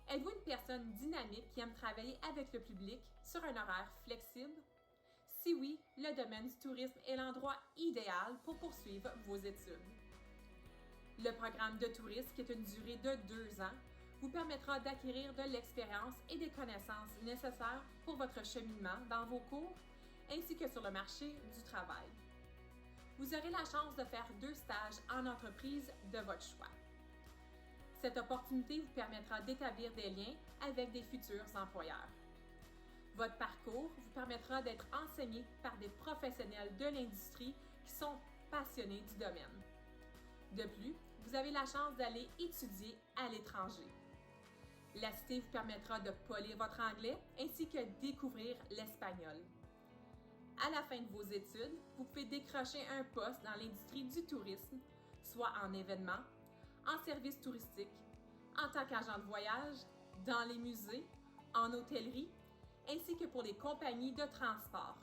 Êtes-vous une personne dynamique qui aime travailler avec le public sur un horaire flexible? Si oui, le domaine du tourisme est l'endroit idéal pour poursuivre vos études. Le programme de tourisme, qui est une durée de 2 ans, vous permettra d'acquérir de l'expérience et des connaissances nécessaires pour votre cheminement dans vos cours ainsi que sur le marché du travail. Vous aurez la chance de faire 2 stages en entreprise de votre choix. Cette opportunité vous permettra d'établir des liens avec des futurs employeurs. Votre parcours vous permettra d'être enseigné par des professionnels de l'industrie qui sont passionnés du domaine. De plus, vous avez la chance d'aller étudier à l'étranger. La Cité vous permettra de polir votre anglais ainsi que découvrir l'espagnol. À la fin de vos études, vous pouvez décrocher un poste dans l'industrie du tourisme, soit en événements, en services touristiques, en tant qu'agent de voyage, dans les musées, en hôtellerie, ainsi que pour les compagnies de transport,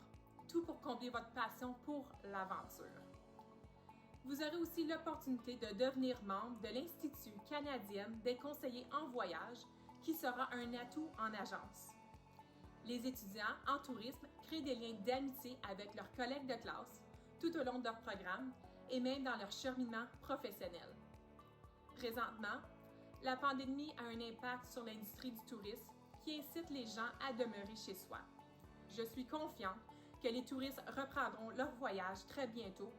tout pour combler votre passion pour l'aventure. Vous aurez aussi l'opportunité de devenir membre de l'Institut canadien des conseillers en voyage, qui sera un atout en agence. Les étudiants en tourisme créent des liens d'amitié avec leurs collègues de classe tout au long de leur programme et même dans leur cheminement professionnel. Présentement, la pandémie a un impact sur l'industrie du tourisme qui incite les gens à demeurer chez soi. Je suis confiante que les touristes reprendront leur voyage très bientôt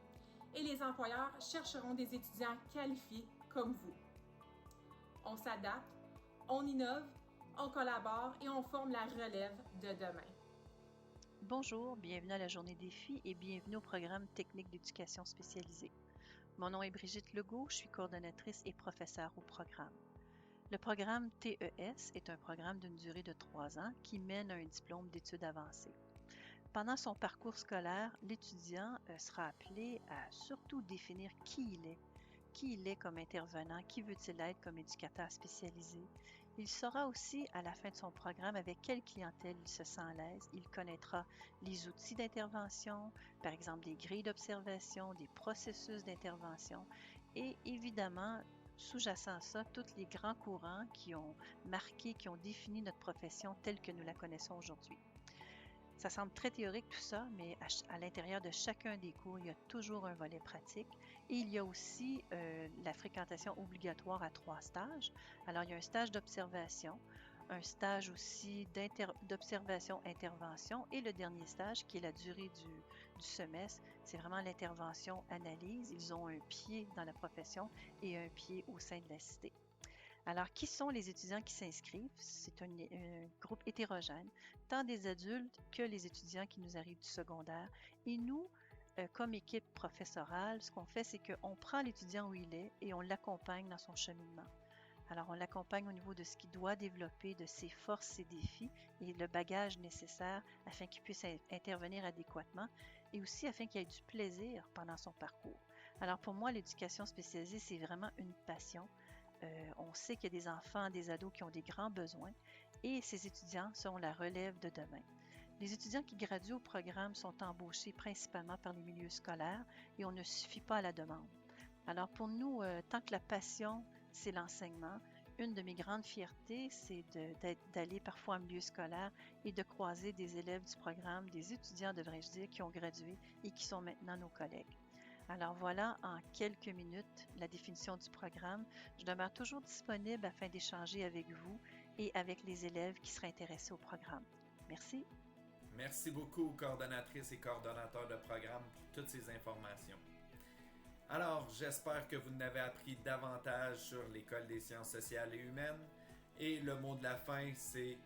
et les employeurs chercheront des étudiants qualifiés comme vous. On s'adapte, on innove, on collabore et on forme la relève de demain. Bonjour, bienvenue à la Journée défi et bienvenue au programme Technique d'éducation spécialisée. Mon nom est Brigitte Legault, je suis coordonnatrice et professeure au programme. Le programme TES est un programme d'une durée de 3 ans qui mène à un diplôme d'études avancées. Pendant son parcours scolaire, l'étudiant sera appelé à surtout définir qui il est comme intervenant, qui veut-il être comme éducateur spécialisé. Il saura aussi à la fin de son programme avec quelle clientèle il se sent à l'aise. Il connaîtra les outils d'intervention, par exemple des grilles d'observation, des processus d'intervention et évidemment, sous-jacent à ça, tous les grands courants qui ont marqué, qui ont défini notre profession telle que nous la connaissons aujourd'hui. Ça semble très théorique tout ça, mais à l'intérieur de chacun des cours, il y a toujours un volet pratique et il y a aussi la fréquentation obligatoire à 3 stages. Alors, il y a un stage d'observation, un stage aussi d'observation-intervention et le dernier stage qui est la durée du semestre, c'est vraiment l'intervention-analyse. Ils ont un pied dans la profession et un pied au sein de la Cité. Alors, qui sont les étudiants qui s'inscrivent? C'est un groupe hétérogène, tant des adultes que les étudiants qui nous arrivent du secondaire. Et nous, comme équipe professorale, ce qu'on fait, c'est qu'on prend l'étudiant où il est et on l'accompagne dans son cheminement. Alors, on l'accompagne au niveau de ce qu'il doit développer, de ses forces, ses défis et le bagage nécessaire afin qu'il puisse intervenir adéquatement et aussi afin qu'il ait du plaisir pendant son parcours. Alors, pour moi, l'éducation spécialisée, c'est vraiment une passion. On sait qu'il y a des enfants, des ados qui ont des grands besoins et ces étudiants seront la relève de demain. Les étudiants qui graduent au programme sont embauchés principalement par les milieux scolaires et on ne suffit pas à la demande. Alors pour nous, tant que la passion, c'est l'enseignement, une de mes grandes fiertés, c'est d'aller parfois en milieu scolaire et de croiser des élèves du programme, des étudiants, devrais-je dire, qui ont gradué et qui sont maintenant nos collègues. Alors voilà, en quelques minutes, la définition du programme. Je demeure toujours disponible afin d'échanger avec vous et avec les élèves qui seraient intéressés au programme. Merci. Merci beaucoup, coordonnatrices et coordonnateurs de programme, pour toutes ces informations. Alors, j'espère que vous n'avez appris davantage sur l'École des sciences sociales et humaines. Et le mot de la fin, c'est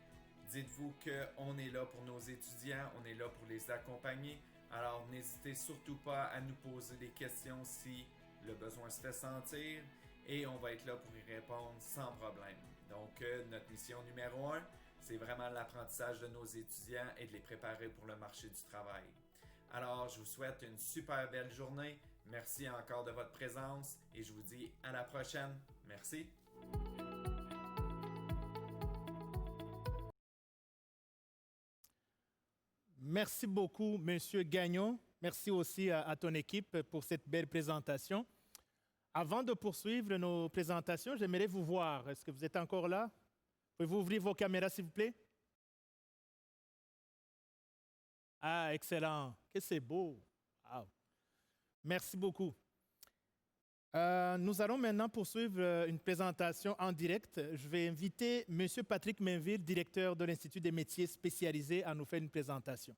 dites-vous qu'on est là pour nos étudiants, on est là pour les accompagner. Alors, n'hésitez surtout pas à nous poser des questions si le besoin se fait sentir et on va être là pour y répondre sans problème. Donc, notre mission numéro 1, c'est vraiment l'apprentissage de nos étudiants et de les préparer pour le marché du travail. Alors, je vous souhaite une super belle journée. Merci encore de votre présence et je vous dis à la prochaine. Merci. Merci beaucoup, Monsieur Gagnon. Merci aussi à ton équipe pour cette belle présentation. Avant de poursuivre nos présentations, j'aimerais vous voir. Est-ce que vous êtes encore là? Pouvez-vous ouvrir vos caméras, s'il vous plaît? Ah, excellent. Que c'est beau. Wow. Merci beaucoup. Nous allons maintenant poursuivre une présentation en direct. Je vais inviter M. Patrick Mainville, directeur de l'Institut des métiers spécialisés, à nous faire une présentation.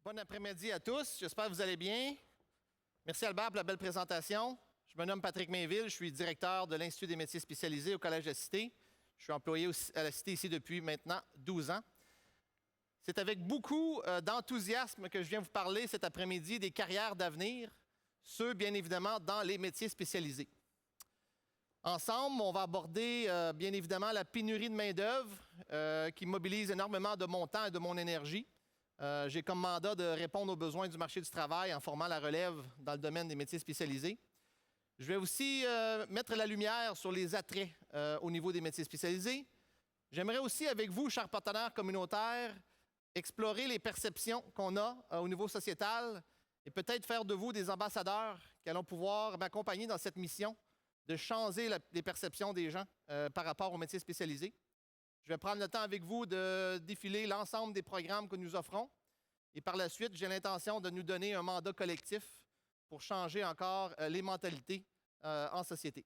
Bon après-midi à tous. J'espère que vous allez bien. Merci Albert pour la belle présentation. Je me nomme Patrick Mainville. Je suis directeur de l'Institut des métiers spécialisés au Collège de la Cité. Je suis employé à la Cité ici depuis maintenant 12 ans. C'est avec beaucoup d'enthousiasme que je viens vous parler cet après-midi des carrières d'avenir, ceux bien évidemment dans les métiers spécialisés. Ensemble, on va aborder bien évidemment la pénurie de main-d'œuvre qui mobilise énormément de mon temps et de mon énergie. J'ai comme mandat de répondre aux besoins du marché du travail en formant la relève dans le domaine des métiers spécialisés. Je vais aussi mettre la lumière sur les attraits au niveau des métiers spécialisés. J'aimerais aussi, avec vous, chers partenaires communautaires, explorer les perceptions qu'on a au niveau sociétal et peut-être faire de vous des ambassadeurs qui allons pouvoir m'accompagner dans cette mission de changer les perceptions des gens par rapport aux métiers spécialisés. Je vais prendre le temps avec vous de défiler l'ensemble des programmes que nous offrons. Et par la suite, j'ai l'intention de nous donner un mandat collectif pour changer encore les mentalités en société.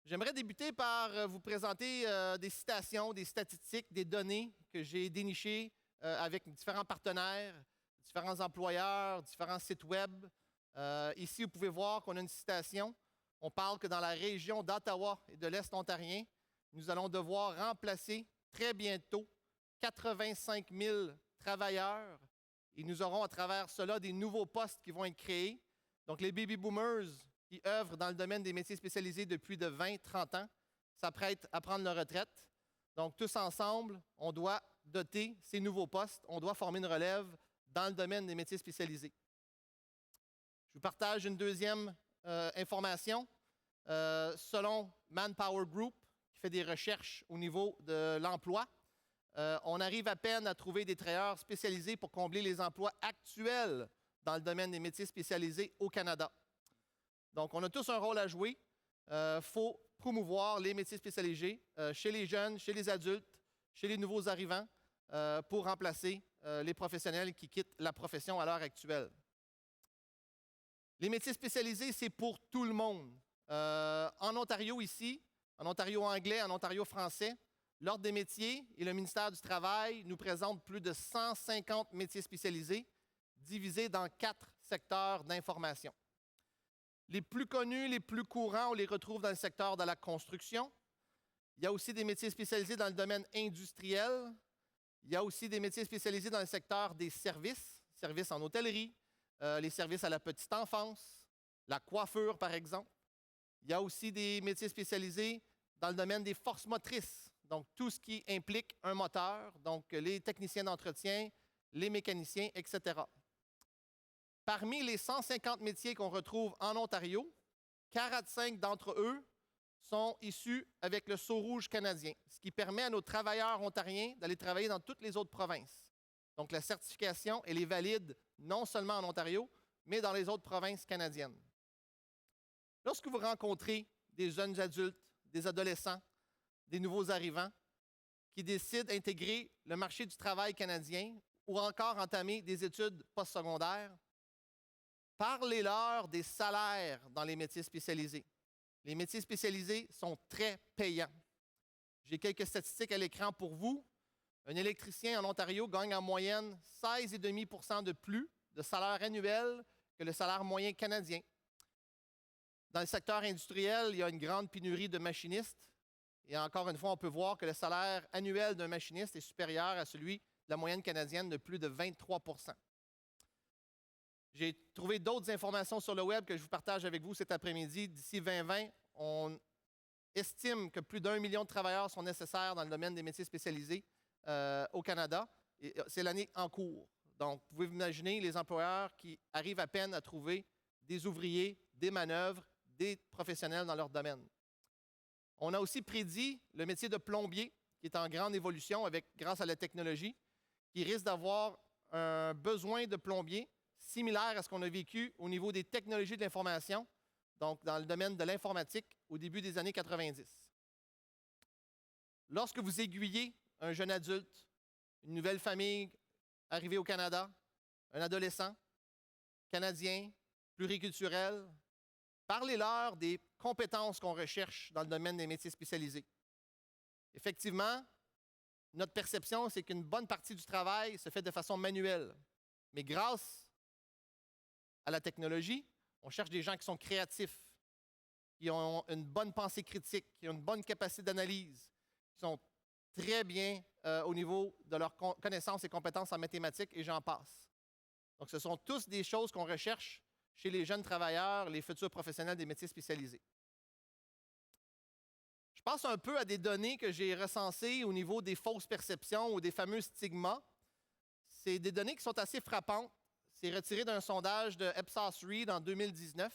J'aimerais débuter par vous présenter des citations, des statistiques, des données que j'ai dénichées avec différents partenaires, différents employeurs, différents sites web. Ici, vous pouvez voir qu'on a une citation. On parle que dans la région d'Ottawa et de l'Est ontarien, nous allons devoir remplacer très bientôt 85 000 travailleurs et nous aurons à travers cela des nouveaux postes qui vont être créés. Donc, les baby boomers qui œuvrent dans le domaine des métiers spécialisés depuis de 20-30 ans s'apprêtent à prendre leur retraite. Donc, tous ensemble, on doit doter ces nouveaux postes, on doit former une relève dans le domaine des métiers spécialisés. Je vous partage une deuxième information. Selon Manpower Group, qui fait des recherches au niveau de l'emploi, on arrive à peine à trouver des travailleurs spécialisés pour combler les emplois actuels dans le domaine des métiers spécialisés au Canada. Donc, on a tous un rôle à jouer. Il faut promouvoir les métiers spécialisés chez les jeunes, chez les adultes, chez les nouveaux arrivants pour remplacer les professionnels qui quittent la profession à l'heure actuelle. Les métiers spécialisés, c'est pour tout le monde. En Ontario ici, en Ontario anglais, en Ontario français, l'Ordre des métiers et le ministère du Travail nous présentent plus de 150 métiers spécialisés divisés dans 4 secteurs d'information. Les plus connus, les plus courants, on les retrouve dans le secteur de la construction. Il y a aussi des métiers spécialisés dans le domaine industriel. Il y a aussi des métiers spécialisés dans le secteur des services, services en hôtellerie, les services à la petite enfance, la coiffure par exemple. Il y a aussi des métiers spécialisés dans le domaine des forces motrices, donc tout ce qui implique un moteur, donc les techniciens d'entretien, les mécaniciens, etc. Parmi les 150 métiers qu'on retrouve en Ontario, 45 d'entre eux sont issus avec le Sceau rouge canadien, ce qui permet à nos travailleurs ontariens d'aller travailler dans toutes les autres provinces. Donc la certification, elle est valide non seulement en Ontario, mais dans les autres provinces canadiennes. Lorsque vous rencontrez des jeunes adultes, des adolescents, des nouveaux arrivants qui décident d'intégrer le marché du travail canadien ou encore entamer des études postsecondaires, parlez-leur des salaires dans les métiers spécialisés. Les métiers spécialisés sont très payants. J'ai quelques statistiques à l'écran pour vous. Un électricien en Ontario gagne en moyenne 16,5 % de plus de salaire annuel que le salaire moyen canadien. Dans le secteur industriel, il y a une grande pénurie de machinistes. Et encore une fois, on peut voir que le salaire annuel d'un machiniste est supérieur à celui de la moyenne canadienne de plus de 23 %. J'ai trouvé d'autres informations sur le web que je vous partage avec vous cet après-midi. D'ici 2020, on estime que plus d'1 million de travailleurs sont nécessaires dans le domaine des métiers spécialisés au Canada. C'est l'année en cours. Donc, vous pouvez vous imaginer les employeurs qui arrivent à peine à trouver des ouvriers, des manœuvres, des professionnels dans leur domaine. On a aussi prédit le métier de plombier, qui est en grande évolution grâce à la technologie, qui risque d'avoir un besoin de plombier similaire à ce qu'on a vécu au niveau des technologies de l'information, donc dans le domaine de l'informatique au début des années 90. lorsque vous aiguillez un jeune adulte, une nouvelle famille arrivée au Canada, un adolescent, canadien, pluriculturel, parlez-leur des compétences qu'on recherche dans le domaine des métiers spécialisés. Effectivement, notre perception, c'est qu'une bonne partie du travail se fait de façon manuelle. Mais grâce à la technologie, on cherche des gens qui sont créatifs, qui ont une bonne pensée critique, qui ont une bonne capacité d'analyse, qui sont très bien au niveau de leurs connaissances et compétences en mathématiques, et j'en passe. Donc, ce sont tous des choses qu'on recherche chez les jeunes travailleurs, les futurs professionnels des métiers spécialisés. Je pense un peu à des données que j'ai recensées au niveau des fausses perceptions ou des fameux stigmas. C'est des données qui sont assez frappantes. C'est retiré d'un sondage de Ipsos Reid en 2019.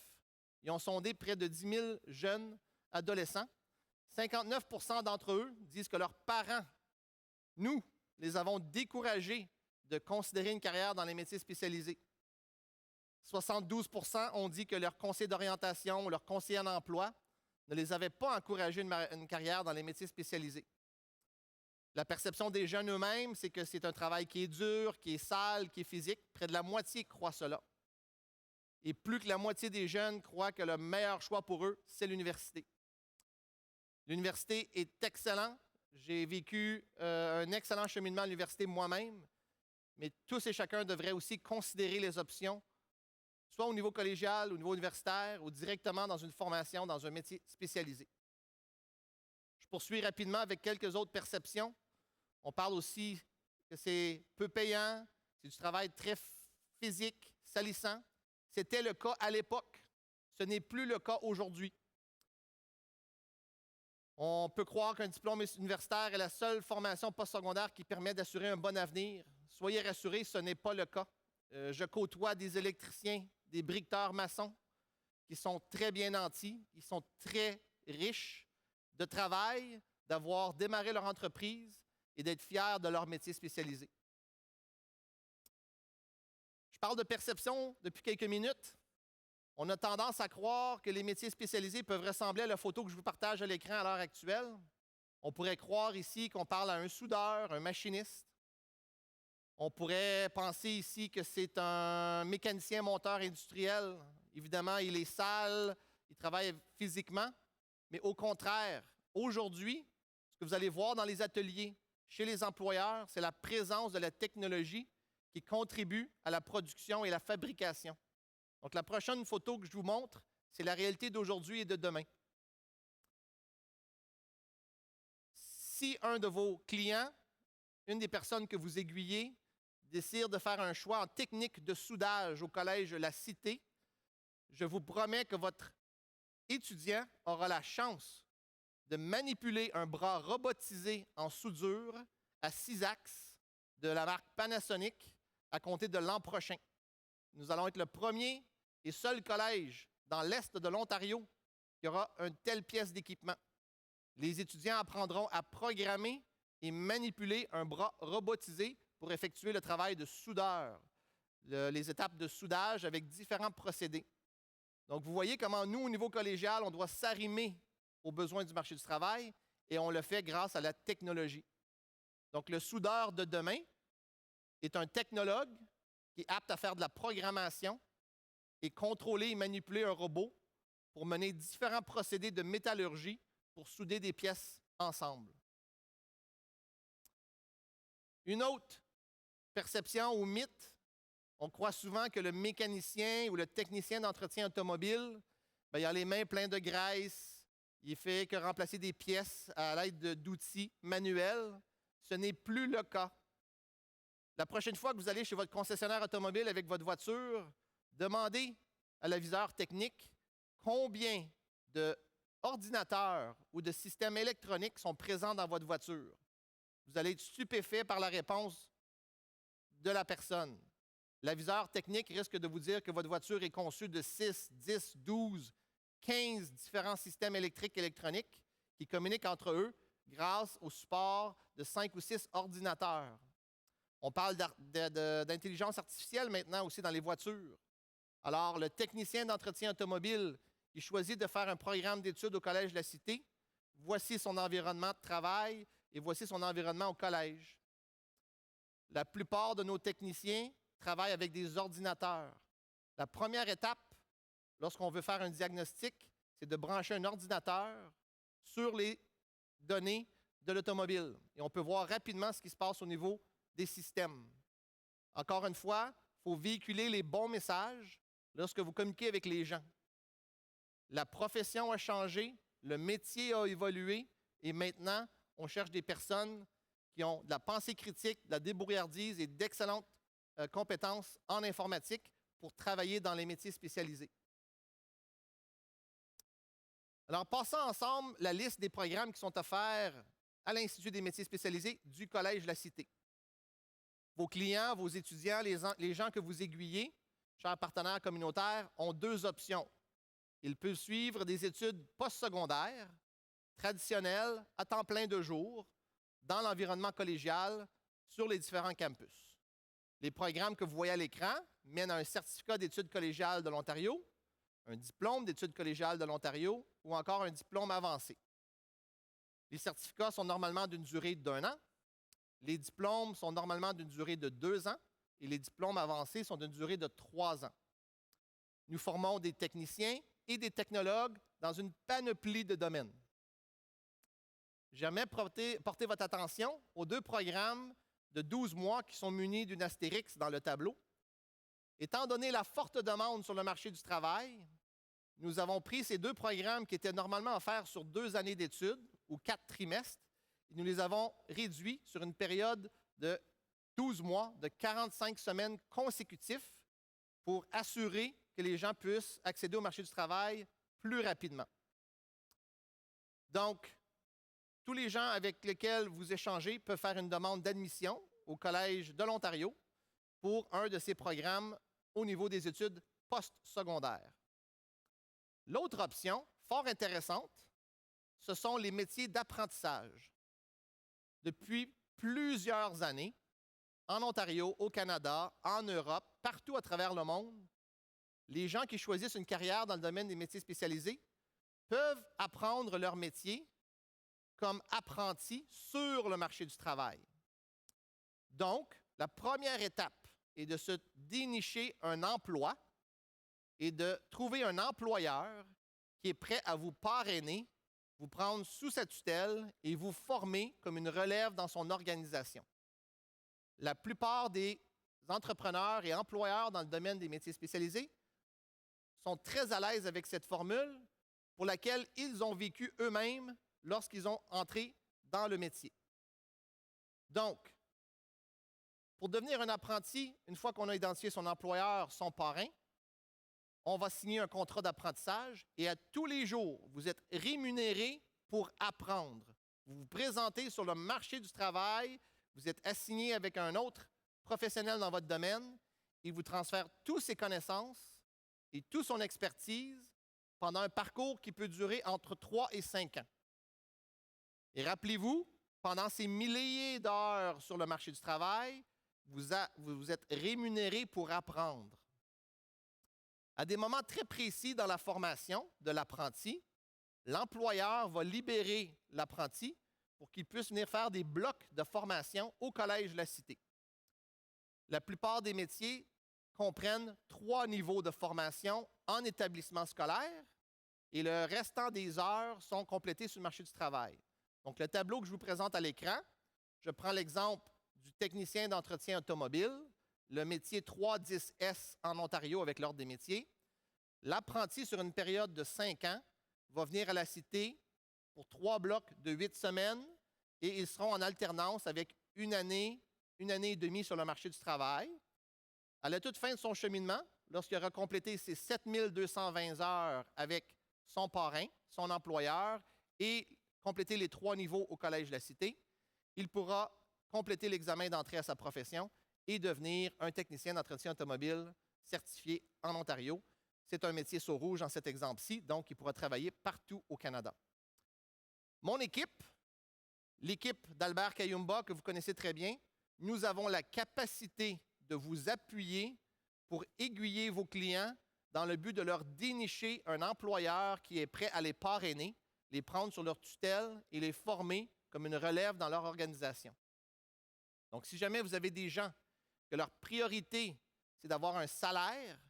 Ils ont sondé près de 10 000 jeunes adolescents. 59 % d'entre eux disent que leurs parents, nous, les avons découragés de considérer une carrière dans les métiers spécialisés. 72 % ont dit que leur conseiller d'orientation ou leur conseiller en emploi ne les avait pas encouragés une carrière dans les métiers spécialisés. La perception des jeunes eux-mêmes, c'est que c'est un travail qui est dur, qui est sale, qui est physique. Près de la moitié croient cela. Et plus que la moitié des jeunes croient que le meilleur choix pour eux, c'est l'université. L'université est excellente. J'ai vécu un excellent cheminement à l'université moi-même, mais tous et chacun devraient aussi considérer les options, soit au niveau collégial, au niveau universitaire, ou directement dans une formation, dans un métier spécialisé. Je poursuis rapidement avec quelques autres perceptions. On parle aussi que c'est peu payant, c'est du travail très physique, salissant. C'était le cas à l'époque. Ce n'est plus le cas aujourd'hui. On peut croire qu'un diplôme universitaire est la seule formation postsecondaire qui permet d'assurer un bon avenir. Soyez rassurés, ce n'est pas le cas. Je côtoie des électriciens, des briqueteurs maçons qui sont très bien nantis, ils sont très riches de travail, d'avoir démarré leur entreprise et d'être fiers de leur métier spécialisé. Je parle de perception depuis quelques minutes. On a tendance à croire que les métiers spécialisés peuvent ressembler à la photo que je vous partage à l'écran à l'heure actuelle. On pourrait croire ici qu'on parle à un soudeur, un machiniste. On pourrait penser ici que c'est un mécanicien monteur industriel. Évidemment, il est sale, il travaille physiquement. Mais au contraire, aujourd'hui, ce que vous allez voir dans les ateliers, chez les employeurs, c'est la présence de la technologie qui contribue à la production et la fabrication. Donc, la prochaine photo que je vous montre, c'est la réalité d'aujourd'hui et de demain. Si un de vos clients, une des personnes que vous aiguillez, décide de faire un choix en technique de soudage au Collège La Cité, je vous promets que votre étudiant aura la chance de manipuler un bras robotisé en soudure à 6 axes de la marque Panasonic à compter de l'an prochain. Nous allons être le premier et seul collège dans l'Est de l'Ontario qui aura une telle pièce d'équipement. Les étudiants apprendront à programmer et manipuler un bras robotisé pour effectuer le travail de soudeur, les étapes de soudage avec différents procédés. Donc, vous voyez comment nous, au niveau collégial, on doit s'arrimer aux besoins du marché du travail et on le fait grâce à la technologie. Donc, le soudeur de demain est un technologue qui est apte à faire de la programmation et contrôler et manipuler un robot pour mener différents procédés de métallurgie pour souder des pièces ensemble. Une autre perception ou mythe, on croit souvent que le mécanicien ou le technicien d'entretien automobile, il a les mains pleines de graisse, il ne fait que remplacer des pièces à l'aide d'outils manuels. Ce n'est plus le cas. La prochaine fois que vous allez chez votre concessionnaire automobile avec votre voiture, demandez à l'aviseur technique combien d'ordinateurs ou de systèmes électroniques sont présents dans votre voiture. Vous allez être stupéfait par la réponse de la personne. L'aviseur technique risque de vous dire que votre voiture est conçue de 6, 10, 12, 15 différents systèmes électriques et électroniques qui communiquent entre eux grâce au support de 5 ou 6 ordinateurs. On parle d'intelligence artificielle maintenant aussi dans les voitures. Alors, le technicien d'entretien automobile qui choisit de faire un programme d'études au Collège La Cité, voici son environnement de travail. et voici son environnement au collège. La plupart de nos techniciens travaillent avec des ordinateurs. La première étape, lorsqu'on veut faire un diagnostic, c'est de brancher un ordinateur sur les données de l'automobile. Et on peut voir rapidement ce qui se passe au niveau des systèmes. Encore une fois, il faut véhiculer les bons messages lorsque vous communiquez avec les gens. La profession a changé, le métier a évolué et maintenant, on cherche des personnes qui ont de la pensée critique, de la débrouillardise et d'excellentes compétences en informatique pour travailler dans les métiers spécialisés. Alors, passons ensemble la liste des programmes qui sont offerts à l'Institut des métiers spécialisés du Collège La Cité. Vos clients, vos étudiants, les gens que vous aiguillez, chers partenaires communautaires, ont deux options. Ils peuvent suivre des études postsecondaires, traditionnelles, à temps plein de jour, dans l'environnement collégial, sur les différents campus. Les programmes que vous voyez à l'écran mènent à un certificat d'études collégiales de l'Ontario, un diplôme d'études collégiales de l'Ontario ou encore un diplôme avancé. Les certificats sont normalement d'une durée d'1 an. Les diplômes sont normalement d'une durée de 2 ans et les diplômes avancés sont d'une durée de 3 ans. Nous formons des techniciens et des technologues dans une panoplie de domaines. J'aimerais porter votre attention aux 2 programmes de 12 mois qui sont munis d'une astérix dans le tableau. Étant donné la forte demande sur le marché du travail, nous avons pris ces 2 programmes qui étaient normalement offerts sur 2 années d'études ou 4 trimestres et nous les avons réduits sur une période de 12 mois, de 45 semaines consécutifs pour assurer que les gens puissent accéder au marché du travail plus rapidement. Donc, tous les gens avec lesquels vous échangez peuvent faire une demande d'admission au Collège de l'Ontario pour un de ces programmes au niveau des études postsecondaires. L'autre option, fort intéressante, ce sont les métiers d'apprentissage. Depuis plusieurs années, en Ontario, au Canada, en Europe, partout à travers le monde, les gens qui choisissent une carrière dans le domaine des métiers spécialisés peuvent apprendre leur métier comme apprentis sur le marché du travail. Donc, la première étape est de se dénicher un emploi et de trouver un employeur qui est prêt à vous parrainer, vous prendre sous sa tutelle et vous former comme une relève dans son organisation. La plupart des entrepreneurs et employeurs dans le domaine des métiers spécialisés sont très à l'aise avec cette formule pour laquelle ils ont vécu eux-mêmes lorsqu'ils ont entré dans le métier. Donc, pour devenir un apprenti, une fois qu'on a identifié son employeur, son parrain, on va signer un contrat d'apprentissage et à tous les jours, vous êtes rémunéré pour apprendre. Vous vous présentez sur le marché du travail, vous êtes assigné avec un autre professionnel dans votre domaine, il vous transfère toutes ses connaissances et toute son expertise pendant un parcours qui peut durer entre 3 et 5 ans. Et rappelez-vous, pendant ces milliers d'heures sur le marché du travail, vous êtes rémunéré pour apprendre. À des moments très précis dans la formation de l'apprenti, l'employeur va libérer l'apprenti pour qu'il puisse venir faire des blocs de formation au Collège La Cité. La plupart des métiers comprennent 3 niveaux de formation en établissement scolaire et le restant des heures sont complétées sur le marché du travail. Donc, le tableau que je vous présente à l'écran, je prends l'exemple du technicien d'entretien automobile, le métier 310S en Ontario avec l'Ordre des métiers. L'apprenti, sur une période de 5 ans, va venir à la Cité pour 3 blocs de 8 semaines et ils seront en alternance avec une année et demie sur le marché du travail. À la toute fin de son cheminement, lorsqu'il aura complété ses 7220 heures avec son parrain, son employeur, et complété les 3 niveaux au Collège de la Cité, il pourra compléter l'examen d'entrée à sa profession et devenir un technicien d'entretien automobile certifié en Ontario. C'est un métier sur rouge dans cet exemple-ci, donc il pourra travailler partout au Canada. Mon équipe, l'équipe d'Albert Kayumba, que vous connaissez très bien, nous avons la capacité de vous appuyer pour aiguiller vos clients dans le but de leur dénicher un employeur qui est prêt à les parrainer, les prendre sur leur tutelle et les former comme une relève dans leur organisation. Donc, si jamais vous avez des gens que leur priorité, c'est d'avoir un salaire,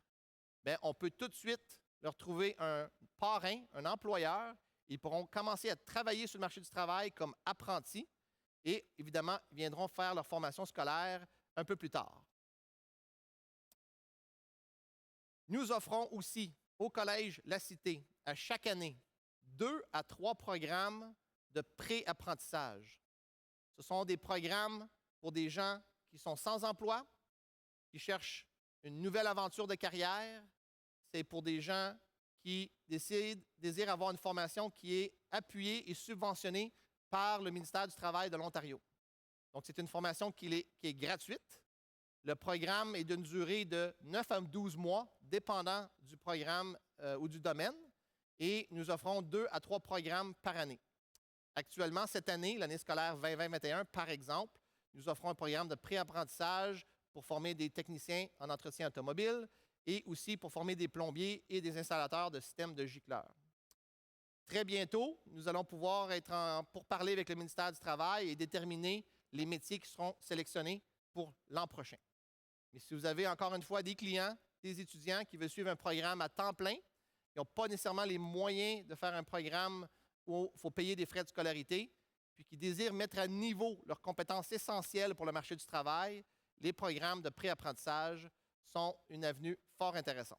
bien, on peut tout de suite leur trouver un parrain, un employeur. Ils pourront commencer à travailler sur le marché du travail comme apprentis et, évidemment, ils viendront faire leur formation scolaire un peu plus tard. Nous offrons aussi au Collège La Cité, à chaque année, 2 à 3 programmes de pré-apprentissage. Ce sont des programmes pour des gens qui sont sans emploi, qui cherchent une nouvelle aventure de carrière. C'est pour des gens qui désirent avoir une formation qui est appuyée et subventionnée par le ministère du Travail de l'Ontario. Donc, c'est une formation qui est gratuite. Le programme est d'une durée de 9 à 12 mois, dépendant du programme ou du domaine. Et nous offrons 2 à 3 programmes par année. Actuellement, cette année, l'année scolaire 2020-2021, par exemple, nous offrons un programme de pré-apprentissage pour former des techniciens en entretien automobile et aussi pour former des plombiers et des installateurs de systèmes de gicleurs. Très bientôt, nous allons pouvoir être en pourparlers avec le ministère du Travail et déterminer les métiers qui seront sélectionnés pour l'an prochain. Mais si vous avez encore une fois des clients, des étudiants qui veulent suivre un programme à temps plein, qui n'ont pas nécessairement les moyens de faire un programme où il faut payer des frais de scolarité, puis qui désirent mettre à niveau leurs compétences essentielles pour le marché du travail, les programmes de pré-apprentissage sont une avenue fort intéressante.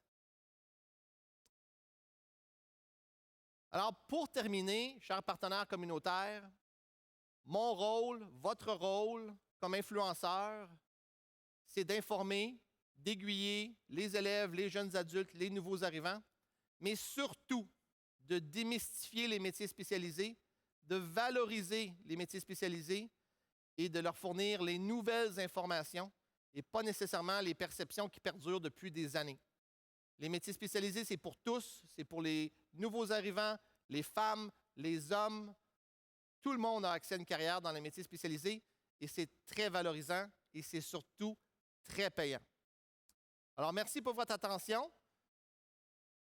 Alors, pour terminer, chers partenaires communautaires, mon rôle, votre rôle comme influenceur, c'est d'informer, d'aiguiller les élèves, les jeunes adultes, les nouveaux arrivants, mais surtout de démystifier les métiers spécialisés, de valoriser les métiers spécialisés et de leur fournir les nouvelles informations et pas nécessairement les perceptions qui perdurent depuis des années. Les métiers spécialisés, c'est pour tous, c'est pour les nouveaux arrivants, les femmes, les hommes. Tout le monde a accès à une carrière dans les métiers spécialisés et c'est très valorisant et c'est surtout très payant. Alors, merci pour votre attention.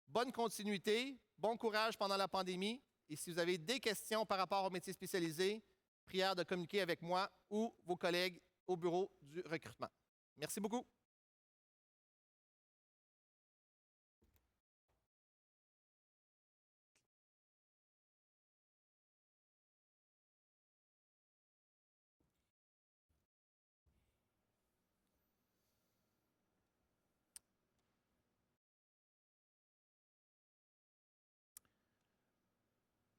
Bonne continuité, bon courage pendant la pandémie. Et si vous avez des questions par rapport aux métiers spécialisés, prière de communiquer avec moi ou vos collègues au bureau du recrutement. Merci beaucoup.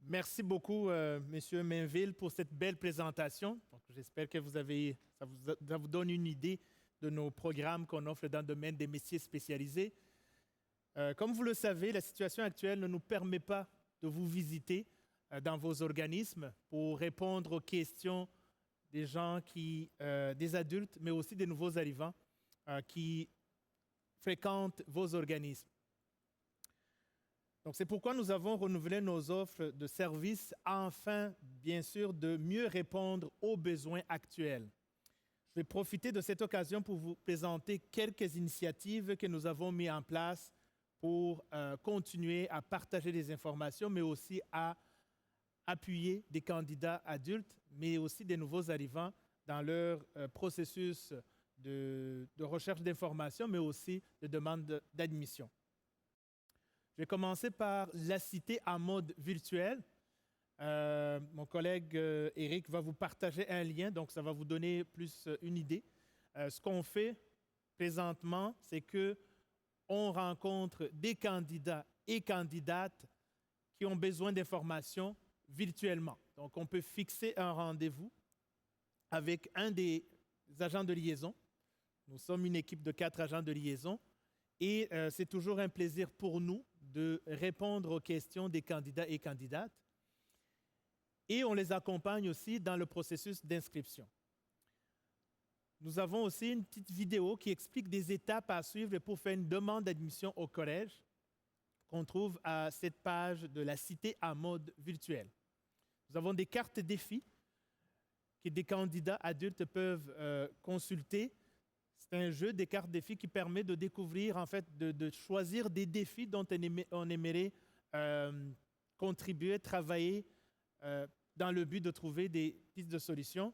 Merci beaucoup, M. Mainville, pour cette belle présentation. J'espère que ça vous donne une idée de nos programmes qu'on offre dans le domaine des métiers spécialisés. Comme vous le savez, la situation actuelle ne nous permet pas de vous visiter dans vos organismes pour répondre aux questions des gens des adultes, mais aussi des nouveaux arrivants qui fréquentent vos organismes. Donc, c'est pourquoi nous avons renouvelé nos offres de services afin, bien sûr, de mieux répondre aux besoins actuels. Je vais profiter de cette occasion pour vous présenter quelques initiatives que nous avons mises en place pour continuer à partager des informations, mais aussi à appuyer des candidats adultes, mais aussi des nouveaux arrivants dans leur processus de recherche d'informations, mais aussi de demande d'admission. Je vais commencer par la cité en mode virtuel. Mon collègue Éric va vous partager un lien, donc ça va vous donner plus une idée. Ce qu'on fait présentement, c'est qu'on rencontre des candidats et candidates qui ont besoin d'informations virtuellement. Donc, on peut fixer un rendez-vous avec un des agents de liaison. Nous sommes une équipe de 4 agents de liaison et c'est toujours un plaisir pour nous de répondre aux questions des candidats et candidates. Et on les accompagne aussi dans le processus d'inscription. Nous avons aussi une petite vidéo qui explique des étapes à suivre pour faire une demande d'admission au collège qu'on trouve à cette page de la cité en mode virtuel. Nous avons des cartes défis que des candidats adultes peuvent consulter. C'est un jeu des cartes défis qui permet de découvrir, en fait, de choisir des défis dont on aimerait contribuer, travailler dans le but de trouver des pistes de solutions.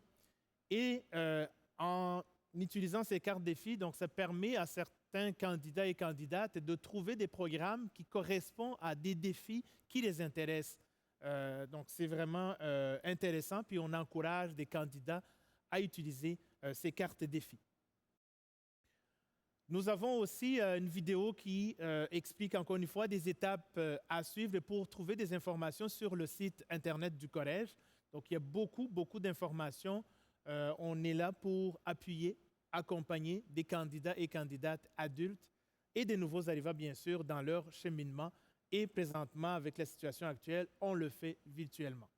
Et en utilisant ces cartes défis, donc ça permet à certains candidats et candidates de trouver des programmes qui correspondent à des défis qui les intéressent. Donc c'est vraiment intéressant, puis on encourage des candidats à utiliser ces cartes défis. Nous avons aussi une vidéo qui explique encore une fois des étapes à suivre pour trouver des informations sur le site Internet du collège. Donc, il y a beaucoup d'informations. On est là pour appuyer, accompagner des candidats et candidates adultes et des nouveaux arrivants, bien sûr, dans leur cheminement. Et présentement, avec la situation actuelle, on le fait virtuellement.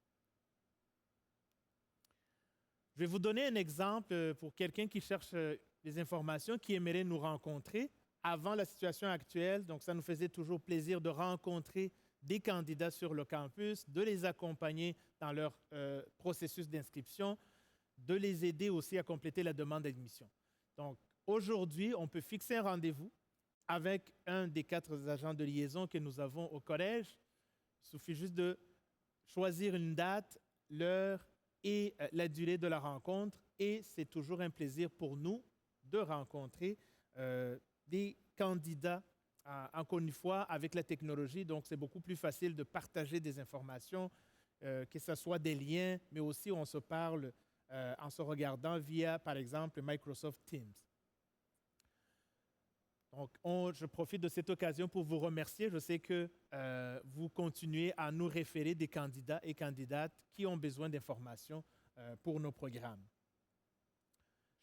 Je vais vous donner un exemple pour quelqu'un qui cherche des informations, qui aimerait nous rencontrer avant la situation actuelle. Donc, ça nous faisait toujours plaisir de rencontrer des candidats sur le campus, de les accompagner dans leur processus d'inscription, de les aider aussi à compléter la demande d'admission. Donc, aujourd'hui, on peut fixer un rendez-vous avec un des 4 agents de liaison que nous avons au collège. Il suffit juste de choisir une date, l'heure et la durée de la rencontre. Et c'est toujours un plaisir pour nous de rencontrer des candidats, encore une fois, avec la technologie. Donc, c'est beaucoup plus facile de partager des informations, que ce soit des liens, mais aussi on se parle en se regardant via, par exemple, Microsoft Teams. Donc, je profite de cette occasion pour vous remercier. Je sais que vous continuez à nous référer des candidats et candidates qui ont besoin d'informations pour nos programmes.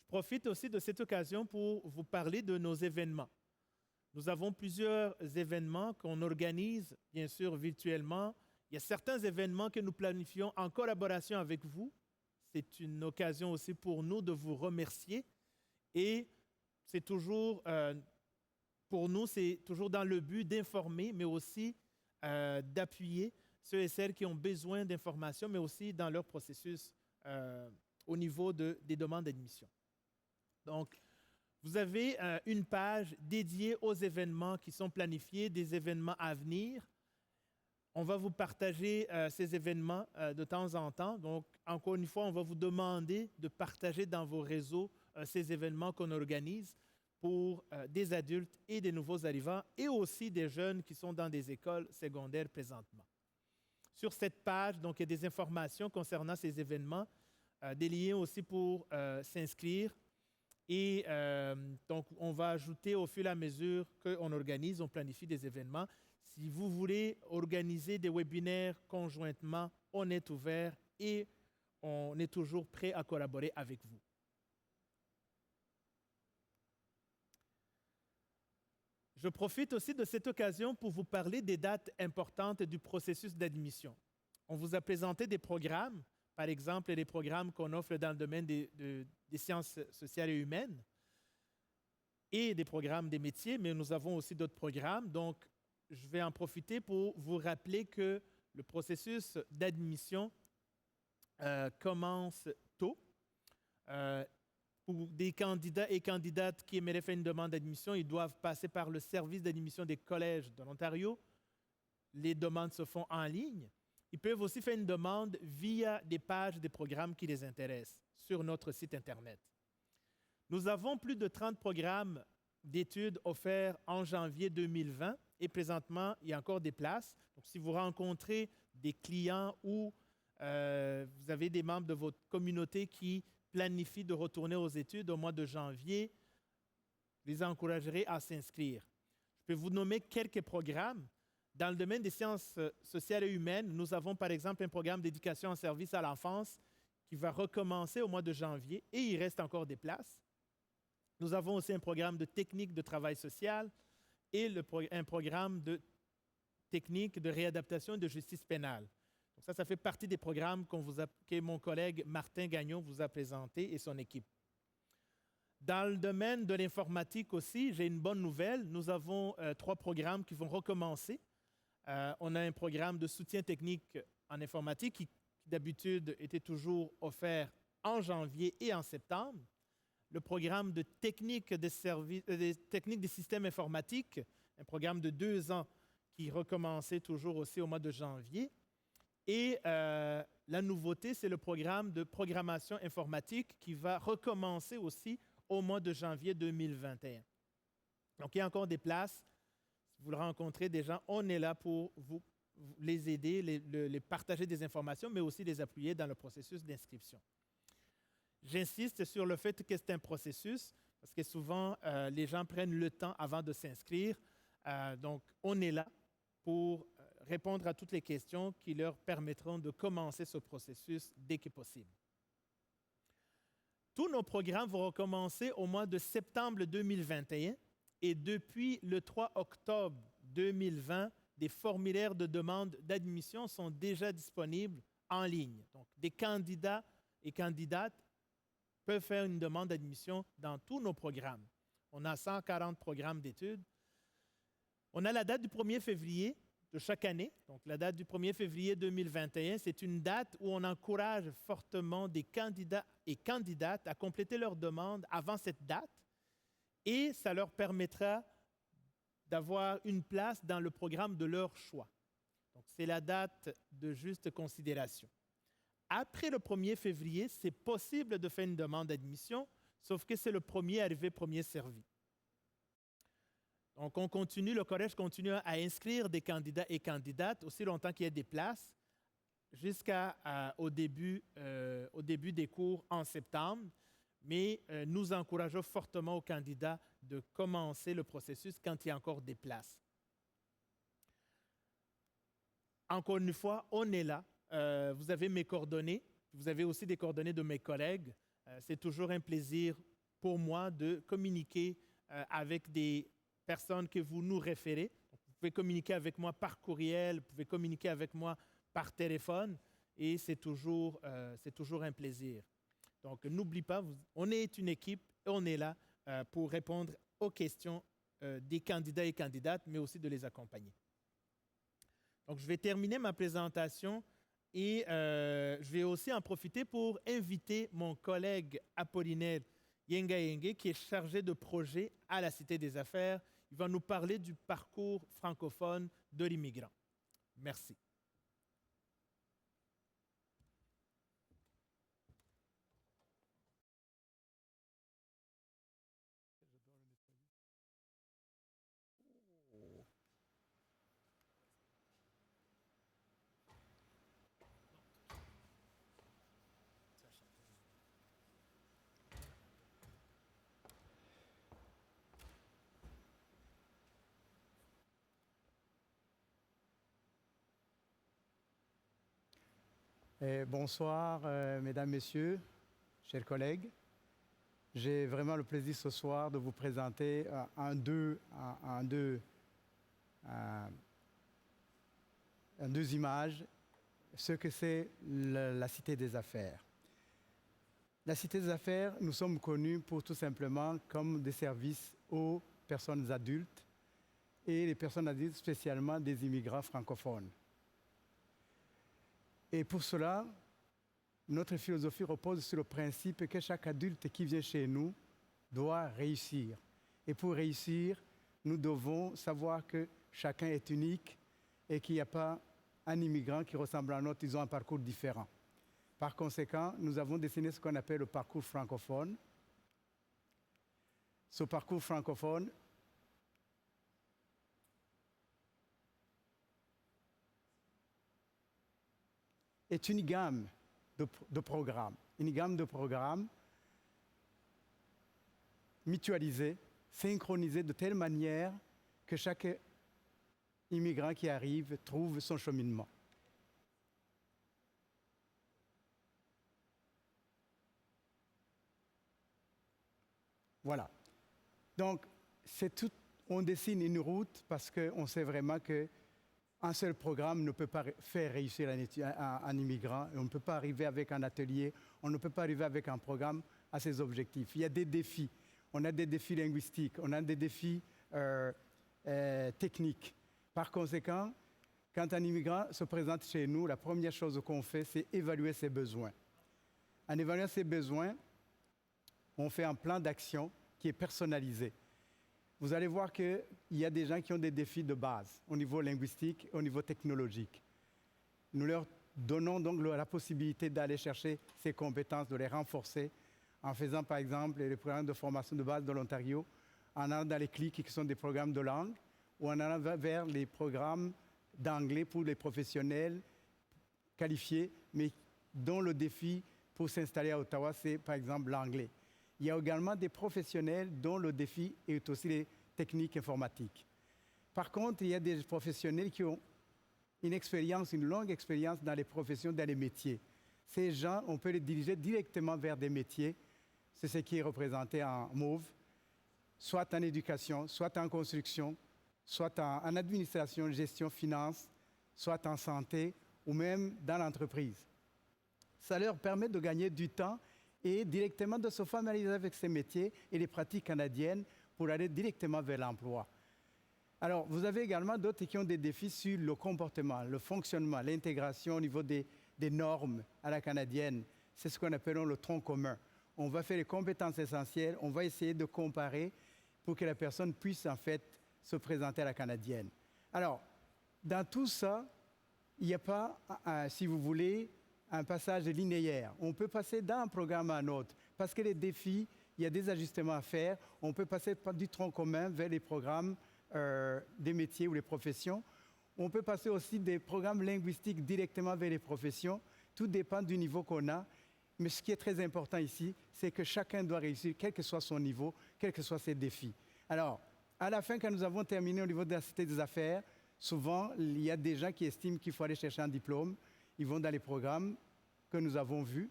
Je profite aussi de cette occasion pour vous parler de nos événements. Nous avons plusieurs événements qu'on organise, bien sûr, virtuellement. Il y a certains événements que nous planifions en collaboration avec vous. C'est une occasion aussi pour nous de vous remercier. Et c'est toujours... pour nous, c'est toujours dans le but d'informer, mais aussi d'appuyer ceux et celles qui ont besoin d'informations, mais aussi dans leur processus au niveau des demandes d'admission. Donc, vous avez une page dédiée aux événements qui sont planifiés, des événements à venir. On va vous partager ces événements de temps en temps. Donc, encore une fois, on va vous demander de partager dans vos réseaux ces événements qu'on organise pour des adultes et des nouveaux arrivants et aussi des jeunes qui sont dans des écoles secondaires présentement. Sur cette page, donc, il y a des informations concernant ces événements, des liens aussi pour s'inscrire. Et donc, on va ajouter au fur et à mesure qu'on organise, on planifie des événements. Si vous voulez organiser des webinaires conjointement, on est ouvert et on est toujours prêt à collaborer avec vous. Je profite aussi de cette occasion pour vous parler des dates importantes du processus d'admission. On vous a présenté des programmes, par exemple les programmes qu'on offre dans le domaine des sciences sociales et humaines et des programmes des métiers, mais nous avons aussi d'autres programmes. Donc, je vais en profiter pour vous rappeler que le processus d'admission commence tôt. Pour des candidats et candidates qui aimeraient faire une demande d'admission, ils doivent passer par le service d'admission des collèges de l'Ontario. Les demandes se font en ligne. Ils peuvent aussi faire une demande via des pages des programmes qui les intéressent sur notre site Internet. Nous avons plus de 30 programmes d'études offerts en janvier 2020 et présentement, il y a encore des places. Donc, si vous rencontrez des clients ou vous avez des membres de votre communauté qui planifient de retourner aux études au mois de janvier, je les encouragerai à s'inscrire. Je peux vous nommer quelques programmes. Dans le domaine des sciences sociales et humaines, nous avons par exemple un programme d'éducation en service à l'enfance qui va recommencer au mois de janvier et il reste encore des places. Nous avons aussi un programme de technique de travail social et un programme de technique de réadaptation et de justice pénale. Donc ça fait partie des programmes que mon collègue Martin Gagnon vous a présenté et son équipe. Dans le domaine de l'informatique aussi, j'ai une bonne nouvelle. Nous avons 3 programmes qui vont recommencer. On a un programme de soutien technique en informatique qui d'habitude était toujours offert en janvier et en septembre. Le programme de technique des systèmes informatiques, un programme de 2 ans qui recommençait toujours aussi au mois de janvier. Et la nouveauté, c'est le programme de programmation informatique qui va recommencer aussi au mois de janvier 2021. Donc, il y a encore des places. Si vous rencontrez des gens, on est là pour vous les aider, les partager des informations, mais aussi les appuyer dans le processus d'inscription. J'insiste sur le fait que c'est un processus, parce que souvent, les gens prennent le temps avant de s'inscrire. Donc, on est là pour répondre à toutes les questions qui leur permettront de commencer ce processus dès que possible. Tous nos programmes vont recommencer au mois de septembre 2021 et depuis le 3 octobre 2020, des formulaires de demande d'admission sont déjà disponibles en ligne. Donc, des candidats et candidates peuvent faire une demande d'admission dans tous nos programmes. On a 140 programmes d'études. On a la date du 1er février de chaque année. Donc, la date du 1er février 2021, c'est une date où on encourage fortement des candidats et candidates à compléter leur demande avant cette date et ça leur permettra d'avoir une place dans le programme de leur choix. Donc, c'est la date de juste considération. Après le 1er février, c'est possible de faire une demande d'admission, sauf que c'est le premier arrivé, premier servi. Donc, on continue, le collège continue à inscrire des candidats et candidates aussi longtemps qu'il y a des places, jusqu'au début des cours en septembre. Mais nous encourageons fortement aux candidats de commencer le processus quand il y a encore des places. Encore une fois, on est là. Vous avez mes coordonnées. Vous avez aussi des coordonnées de mes collègues. C'est toujours un plaisir pour moi de communiquer avec des personnes que vous nous référez. Vous pouvez communiquer avec moi par courriel, vous pouvez communiquer avec moi par téléphone et c'est toujours un plaisir. Donc, n'oublie pas, on est une équipe et on est là pour répondre aux questions des candidats et candidates, mais aussi de les accompagner. Donc, je vais terminer ma présentation et je vais aussi en profiter pour inviter mon collègue Apollinaire Yenga, qui est chargé de projet à la Cité des Affaires. Il va nous parler du parcours francophone de l'immigrant. Merci. Bonsoir, mesdames, messieurs, chers collègues. J'ai vraiment le plaisir ce soir de vous présenter en deux images ce que c'est la Cité des Affaires. La Cité des Affaires, nous sommes connus pour tout simplement comme des services aux personnes adultes et les personnes adultes spécialement des immigrants francophones. Et pour cela, notre philosophie repose sur le principe que chaque adulte qui vient chez nous doit réussir. Et pour réussir, nous devons savoir que chacun est unique et qu'il n'y a pas un immigrant qui ressemble à un autre, ils ont un parcours différent. Par conséquent, nous avons dessiné ce qu'on appelle le parcours francophone. Ce parcours francophone est une gamme de programmes mutualisés, synchronisés de telle manière que chaque immigrant qui arrive trouve son cheminement. Voilà. Donc, on dessine une route parce qu'on sait vraiment qu'un seul programme ne peut pas faire réussir un immigrant. On ne peut pas arriver avec un atelier, on ne peut pas arriver avec un programme à ses objectifs. Il y a des défis. On a des défis linguistiques, on a des défis techniques. Par conséquent, quand un immigrant se présente chez nous, la première chose qu'on fait, c'est évaluer ses besoins. En évaluant ses besoins, on fait un plan d'action qui est personnalisé. Vous allez voir qu'il y a des gens qui ont des défis de base au niveau linguistique et au niveau technologique. Nous leur donnons donc la possibilité d'aller chercher ces compétences, de les renforcer, en faisant par exemple les programmes de formation de base de l'Ontario, en allant dans les CLIC qui sont des programmes de langue, ou en allant vers les programmes d'anglais pour les professionnels qualifiés, mais dont le défi pour s'installer à Ottawa, c'est par exemple l'anglais. Il y a également des professionnels dont le défi est aussi les techniques informatiques. Par contre, il y a des professionnels qui ont une longue expérience dans les professions, dans les métiers. Ces gens, on peut les diriger directement vers des métiers. C'est ce qui est représenté en mauve, soit en éducation, soit en construction, soit en administration, gestion, finance, soit en santé ou même dans l'entreprise. Ça leur permet de gagner du temps et directement de se familiariser avec ces métiers et les pratiques canadiennes pour aller directement vers l'emploi. Alors, vous avez également d'autres qui ont des défis sur le comportement, le fonctionnement, l'intégration au niveau des normes à la canadienne. C'est ce qu'on appelle le tronc commun. On va faire les compétences essentielles, on va essayer de comparer pour que la personne puisse en fait se présenter à la canadienne. Alors, dans tout ça, il n'y a pas, si vous voulez, un passage linéaire. On peut passer d'un programme à un autre parce que les défis, il y a des ajustements à faire. On peut passer du tronc commun vers les programmes des métiers ou les professions. On peut passer aussi des programmes linguistiques directement vers les professions. Tout dépend du niveau qu'on a. Mais ce qui est très important ici, c'est que chacun doit réussir, quel que soit son niveau, quels que soient ses défis. Alors, à la fin, quand nous avons terminé au niveau de la Cité des Affaires, souvent, il y a des gens qui estiment qu'il faut aller chercher un diplôme. Ils vont dans les programmes que nous avons vus.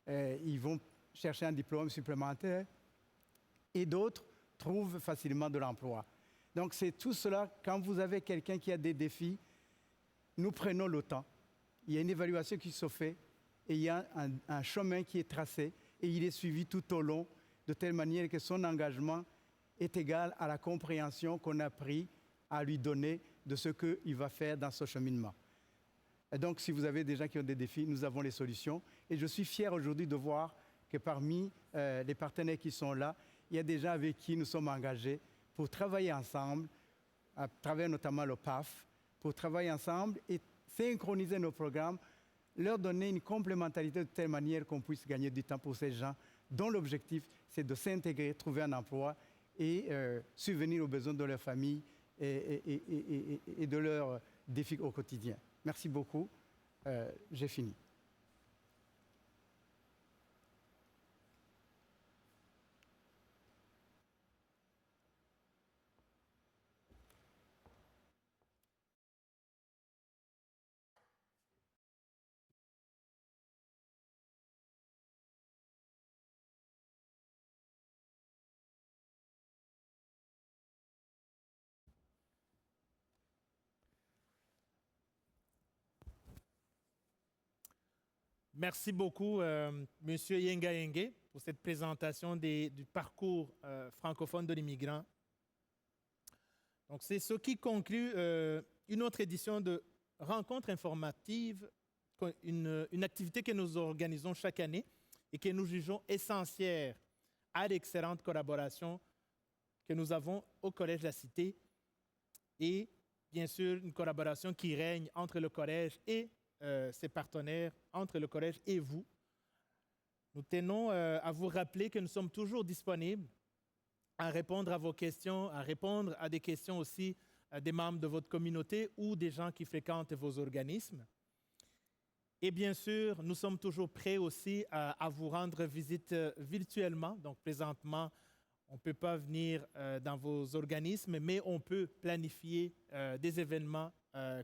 Ils vont chercher un diplôme supplémentaire. Et d'autres trouvent facilement de l'emploi. Donc, c'est tout cela. Quand vous avez quelqu'un qui a des défis, nous prenons le temps. Il y a une évaluation qui se fait et il y a un chemin qui est tracé et il est suivi tout au long de telle manière que son engagement est égal à la compréhension qu'on a pris à lui donner de ce qu'il va faire dans ce cheminement. Et donc, si vous avez des gens qui ont des défis, nous avons les solutions. Et je suis fier aujourd'hui de voir que parmi les partenaires qui sont là, il y a des gens avec qui nous sommes engagés pour travailler ensemble, à travers notamment le PAF, pour travailler ensemble et synchroniser nos programmes, leur donner une complémentarité de telle manière qu'on puisse gagner du temps pour ces gens dont l'objectif, c'est de s'intégrer, trouver un emploi et subvenir aux besoins de leur famille et de leurs défis au quotidien. Merci beaucoup. J'ai fini. Merci beaucoup, Monsieur Yenga Yengue, pour cette présentation du parcours francophone de l'immigrant. Donc, c'est ce qui conclut une autre édition de Rencontre informative, une activité que nous organisons chaque année et que nous jugeons essentielle à l'excellente collaboration que nous avons au Collège de la Cité et, bien sûr, une collaboration qui règne entre le Collège et ses partenaires, entre le Collège et vous. Nous tenons à vous rappeler que nous sommes toujours disponibles à répondre à vos questions, à répondre à des questions aussi des membres de votre communauté ou des gens qui fréquentent vos organismes. Et bien sûr, nous sommes toujours prêts aussi à vous rendre visite virtuellement. Donc, présentement, on ne peut pas venir dans vos organismes, mais on peut planifier des événements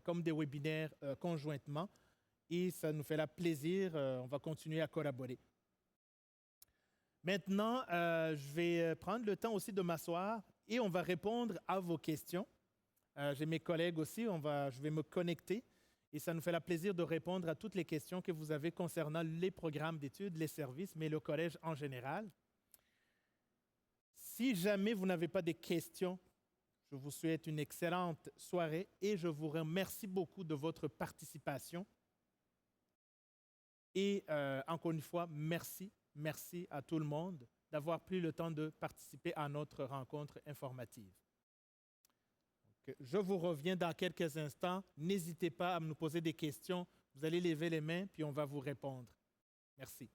comme des webinaires conjointement. Et ça nous fait plaisir. On va continuer à collaborer. Maintenant, je vais prendre le temps aussi de m'asseoir et on va répondre à vos questions. J'ai mes collègues aussi, je vais me connecter et ça nous fait plaisir de répondre à toutes les questions que vous avez concernant les programmes d'études, les services, mais le collège en général. Si jamais vous n'avez pas de questions, je vous souhaite une excellente soirée et je vous remercie beaucoup de votre participation. Et encore une fois, merci à tout le monde d'avoir pris le temps de participer à notre rencontre informative. Donc, je vous reviens dans quelques instants. N'hésitez pas à nous poser des questions Vous allez lever les mains, puis on va vous répondre. Merci.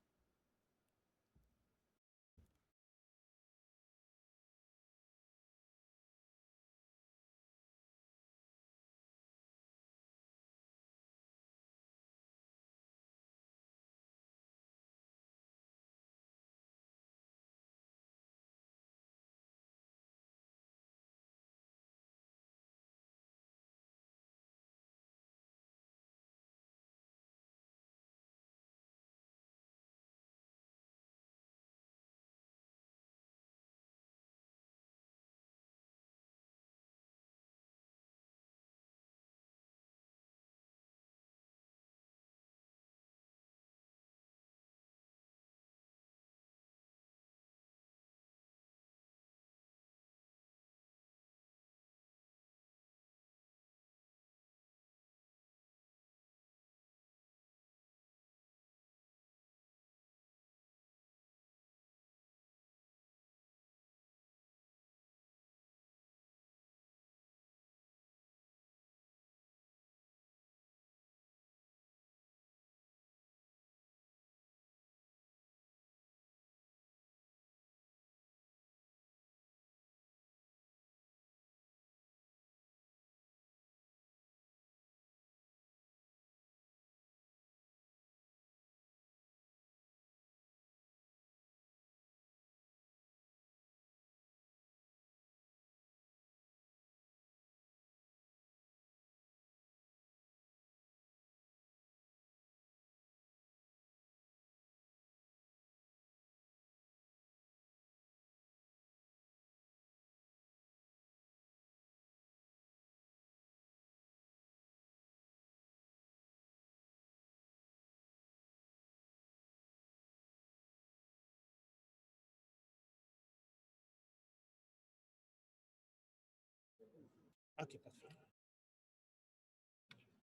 OK, parfait.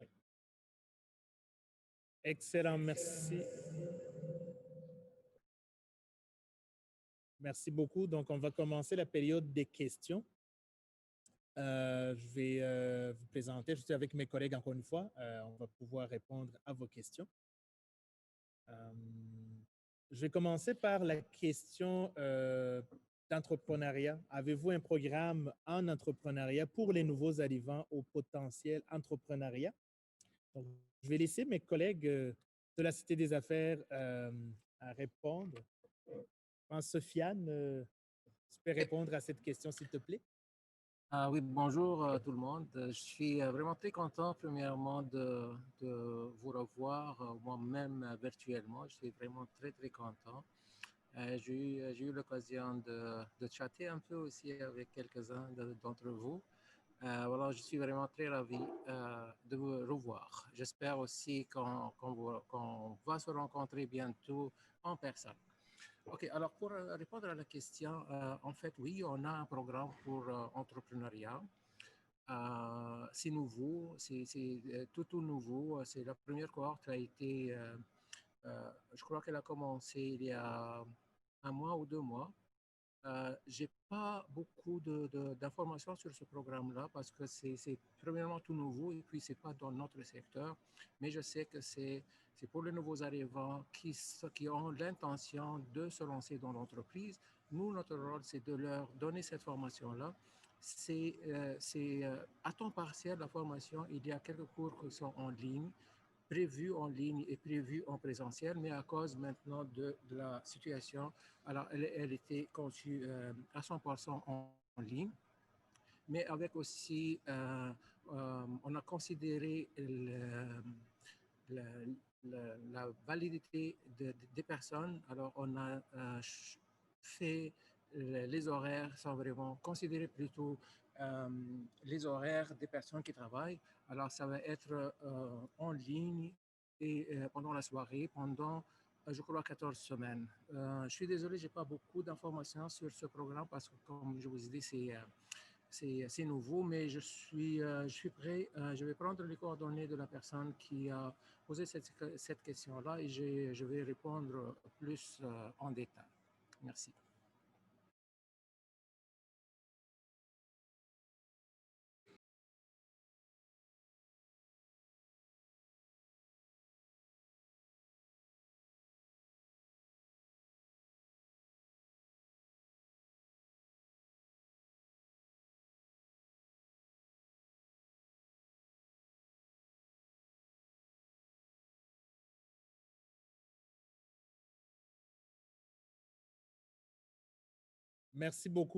Oui. Excellent, merci. Merci beaucoup. Donc, on va commencer la période des questions. Je vais vous présenter, je suis avec mes collègues encore une fois. On va pouvoir répondre à vos questions. Je vais commencer par la question d'entrepreneuriat. Avez-vous un programme en entrepreneuriat pour les nouveaux arrivants au potentiel entrepreneuriat? Donc, je vais laisser mes collègues de la Cité des Affaires à répondre. Je pense, Sofiane, tu peux répondre à cette question, s'il te plaît? Oui, bonjour tout le monde. Je suis vraiment très content, premièrement, de vous revoir moi-même virtuellement. Je suis vraiment très, très content. J'ai eu l'occasion de chatter un peu aussi avec quelques-uns d'entre vous. Voilà, je suis vraiment très ravi de vous revoir. J'espère aussi qu'on va se rencontrer bientôt en personne. OK, alors pour répondre à la question, en fait, oui, on a un programme pour entrepreneuriat. C'est nouveau, c'est tout nouveau. C'est la première cohorte a été, je crois qu'elle a commencé il y a un mois ou 2 mois. J'ai pas beaucoup d'informations sur ce programme-là parce que c'est premièrement tout nouveau et puis c'est pas dans notre secteur, mais je sais que c'est pour les nouveaux arrivants qui ont l'intention de se lancer dans l'entreprise. Nous, notre rôle, c'est de leur donner cette formation-là. C'est à temps partiel la formation. Il y a quelques cours qui sont en ligne, prévu en ligne et prévu en présentiel, mais à cause maintenant de la situation, alors elle était conçue à 100% en ligne, mais avec aussi, on a considéré la validité des personnes, alors on a fait les horaires sans vraiment considérer plutôt les horaires des personnes qui travaillent. Alors, ça va être en ligne et pendant la soirée, pendant, je crois, 14 semaines. Je suis désolé, je n'ai pas beaucoup d'informations sur ce programme parce que, comme je vous ai dit, c'est nouveau, mais je suis prêt. Je vais prendre les coordonnées de la personne qui a posé cette question-là et je vais répondre plus en détail. Merci. Merci beaucoup.